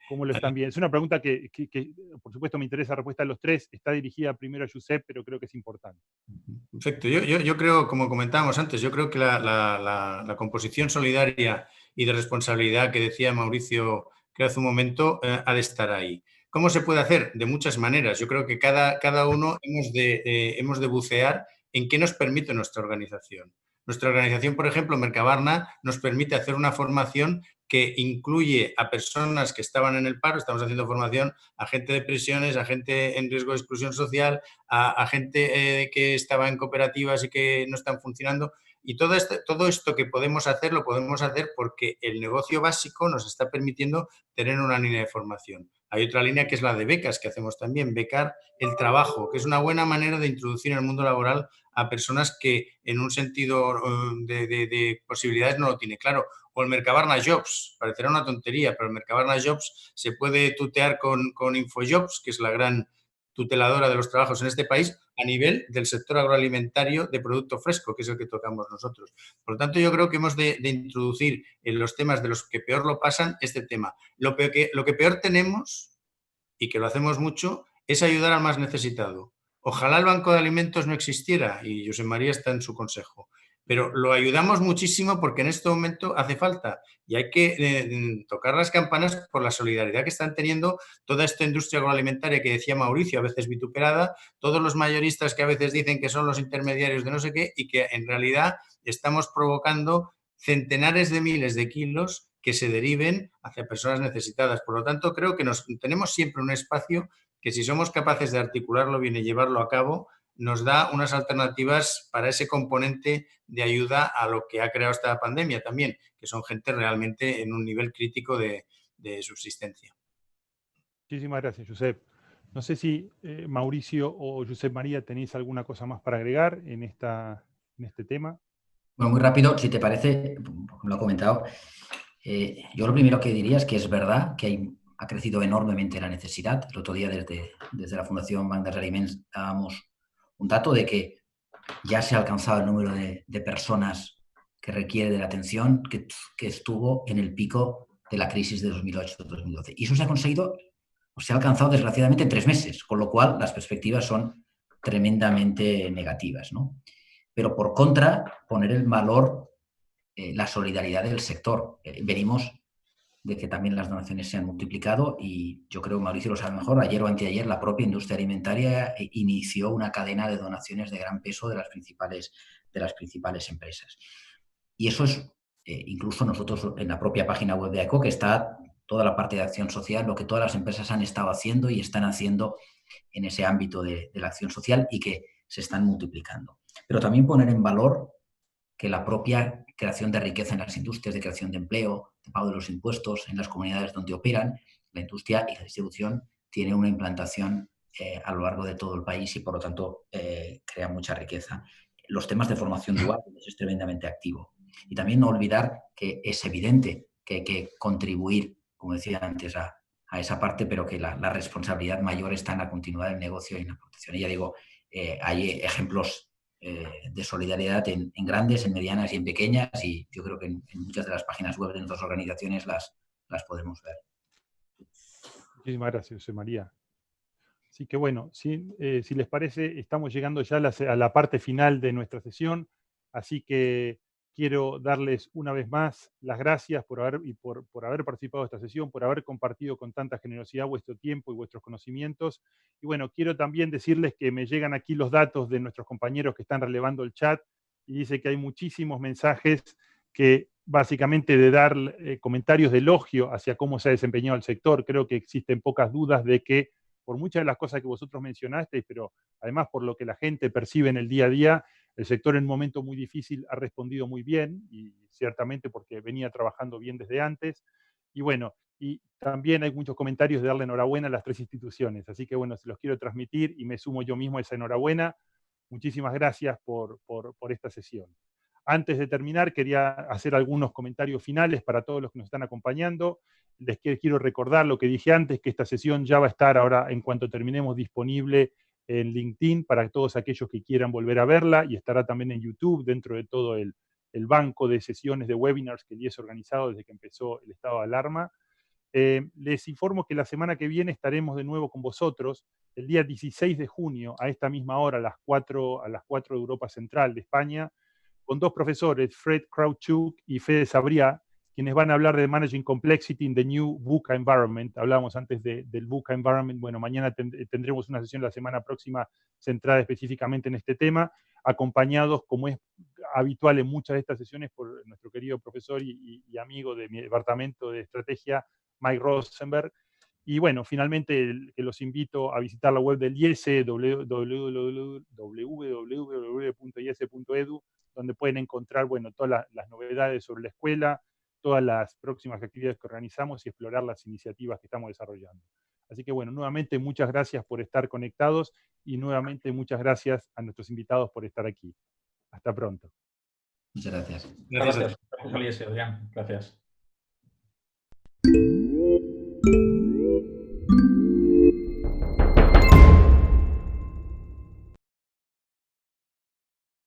¿Cómo lo están viendo? Es una pregunta que, por supuesto, me interesa la respuesta de los tres. Está dirigida primero a Josep, pero creo que es importante. Perfecto. Yo creo, como comentábamos antes, yo creo que la composición solidaria y de responsabilidad que decía Mauricio que hace un momento ha de estar ahí. ¿Cómo se puede hacer? De muchas maneras. Yo creo que cada uno hemos de bucear en qué nos permite nuestra organización. Nuestra organización, por ejemplo, Mercabarna, nos permite hacer una formación que incluye a personas que estaban en el paro, estamos haciendo formación a gente de prisiones, a gente en riesgo de exclusión social, a gente que estaba en cooperativas y que no están funcionando. Y todo esto que podemos hacer, lo podemos hacer porque el negocio básico nos está permitiendo tener una línea de formación. Hay otra línea que es la de becas, que hacemos también, becar el trabajo, que es una buena manera de introducir en el mundo laboral a personas que en un sentido de posibilidades no lo tiene claro. O el Mercabarna Jobs, parecerá una tontería, pero el Mercabarna Jobs se puede tutear con InfoJobs, que es la gran tuteladora de los trabajos en este país, a nivel del sector agroalimentario de producto fresco, que es el que tocamos nosotros. Por lo tanto, yo creo que hemos de introducir en los temas de los que peor lo pasan este tema. Lo que peor tenemos, y que lo hacemos mucho, es ayudar al más necesitado. Ojalá el Banco de Alimentos no existiera, y Josep María está en su consejo, pero lo ayudamos muchísimo porque en este momento hace falta y hay que tocar las campanas por la solidaridad que están teniendo toda esta industria agroalimentaria que decía Mauricio, a veces vituperada, todos los mayoristas que a veces dicen que son los intermediarios de no sé qué y que en realidad estamos provocando centenares de miles de kilos que se deriven hacia personas necesitadas. Por lo tanto, creo que tenemos siempre un espacio que si somos capaces de articularlo bien y llevarlo a cabo, nos da unas alternativas para ese componente de ayuda a lo que ha creado esta pandemia también, que son gente realmente en un nivel crítico de subsistencia. Muchísimas gracias, Josep. No sé si Mauricio o Josep María tenéis alguna cosa más para agregar en este tema. Bueno, muy rápido, si te parece, como lo he comentado, yo lo primero que diría es que es verdad que ha crecido enormemente la necesidad. El otro día desde la Fundación Banc dels Aliments dábamos un dato de que ya se ha alcanzado el número de personas que requiere de la atención que estuvo en el pico de la crisis de 2008-2012. Y eso se ha conseguido, o se ha alcanzado desgraciadamente en 3 meses, con lo cual las perspectivas son tremendamente negativas, ¿no? Pero por contra, poner en valor la solidaridad del sector. Venimos de que también las donaciones se han multiplicado y yo creo, Mauricio lo sabe mejor, ayer o anteayer la propia industria alimentaria inició una cadena de donaciones de gran peso de las principales empresas. Y eso es, incluso nosotros en la propia página web de AECO, que está toda la parte de acción social, lo que todas las empresas han estado haciendo y están haciendo en ese ámbito de la acción social y que se están multiplicando. Pero también poner en valor que la propia creación de riqueza en las industrias, de creación de empleo, de pago de los impuestos en las comunidades donde operan, la industria y la distribución tiene una implantación a lo largo de todo el país y, por lo tanto, crea mucha riqueza. Los temas de formación dual es tremendamente activo. Y también no olvidar que es evidente que hay que contribuir, como decía antes, a esa parte, pero que la responsabilidad mayor está en la continuidad del negocio y en la protección. Y ya digo, hay ejemplos de solidaridad en grandes, en medianas y en pequeñas, y yo creo que en muchas de las páginas web de nuestras organizaciones las podemos ver. Muchísimas gracias, José María. Así que bueno, si les parece, estamos llegando ya a la parte final de nuestra sesión, así que quiero darles una vez más las gracias por haber participado de esta sesión, por haber compartido con tanta generosidad vuestro tiempo y vuestros conocimientos. Y bueno, quiero también decirles que me llegan aquí los datos de nuestros compañeros que están relevando el chat y dice que hay muchísimos mensajes que básicamente de dar comentarios de elogio hacia cómo se ha desempeñado el sector. Creo que existen pocas dudas de que por muchas de las cosas que vosotros mencionasteis, pero además por lo que la gente percibe en el día a día, el sector en un momento muy difícil ha respondido muy bien, y ciertamente porque venía trabajando bien desde antes. Y bueno, y también hay muchos comentarios de darle enhorabuena a las 3 instituciones, así que bueno, se los quiero transmitir y me sumo yo mismo a esa enhorabuena. Muchísimas gracias por esta sesión. Antes de terminar, quería hacer algunos comentarios finales para todos los que nos están acompañando. Les quiero recordar lo que dije antes, que esta sesión ya va a estar ahora, en cuanto terminemos, disponible en LinkedIn para todos aquellos que quieran volver a verla, y estará también en YouTube dentro de todo el banco de sesiones de webinars que el IES ha organizado desde que empezó el estado de alarma. Les informo que la semana que viene estaremos de nuevo con vosotros, el día 16 de junio, a esta misma hora, a las 4 de Europa Central de España, con 2 profesores, Fred Krautchuk y Fede Sabría, quienes van a hablar de Managing Complexity in the New VUCA Environment. Hablábamos antes del VUCA Environment. Bueno, mañana tendremos una sesión la semana próxima centrada específicamente en este tema, acompañados, como es habitual en muchas de estas sesiones por nuestro querido profesor y amigo de mi departamento de estrategia, Mike Rosenberg. Y bueno, finalmente que los invito a visitar la web del IESE, www.iese.edu, donde pueden encontrar, bueno, todas las novedades sobre la escuela, todas las próximas actividades que organizamos y explorar las iniciativas que estamos desarrollando. Así que bueno, nuevamente muchas gracias por estar conectados y nuevamente muchas gracias a nuestros invitados por estar aquí. Hasta pronto. Muchas gracias. Gracias, Adrián. Gracias.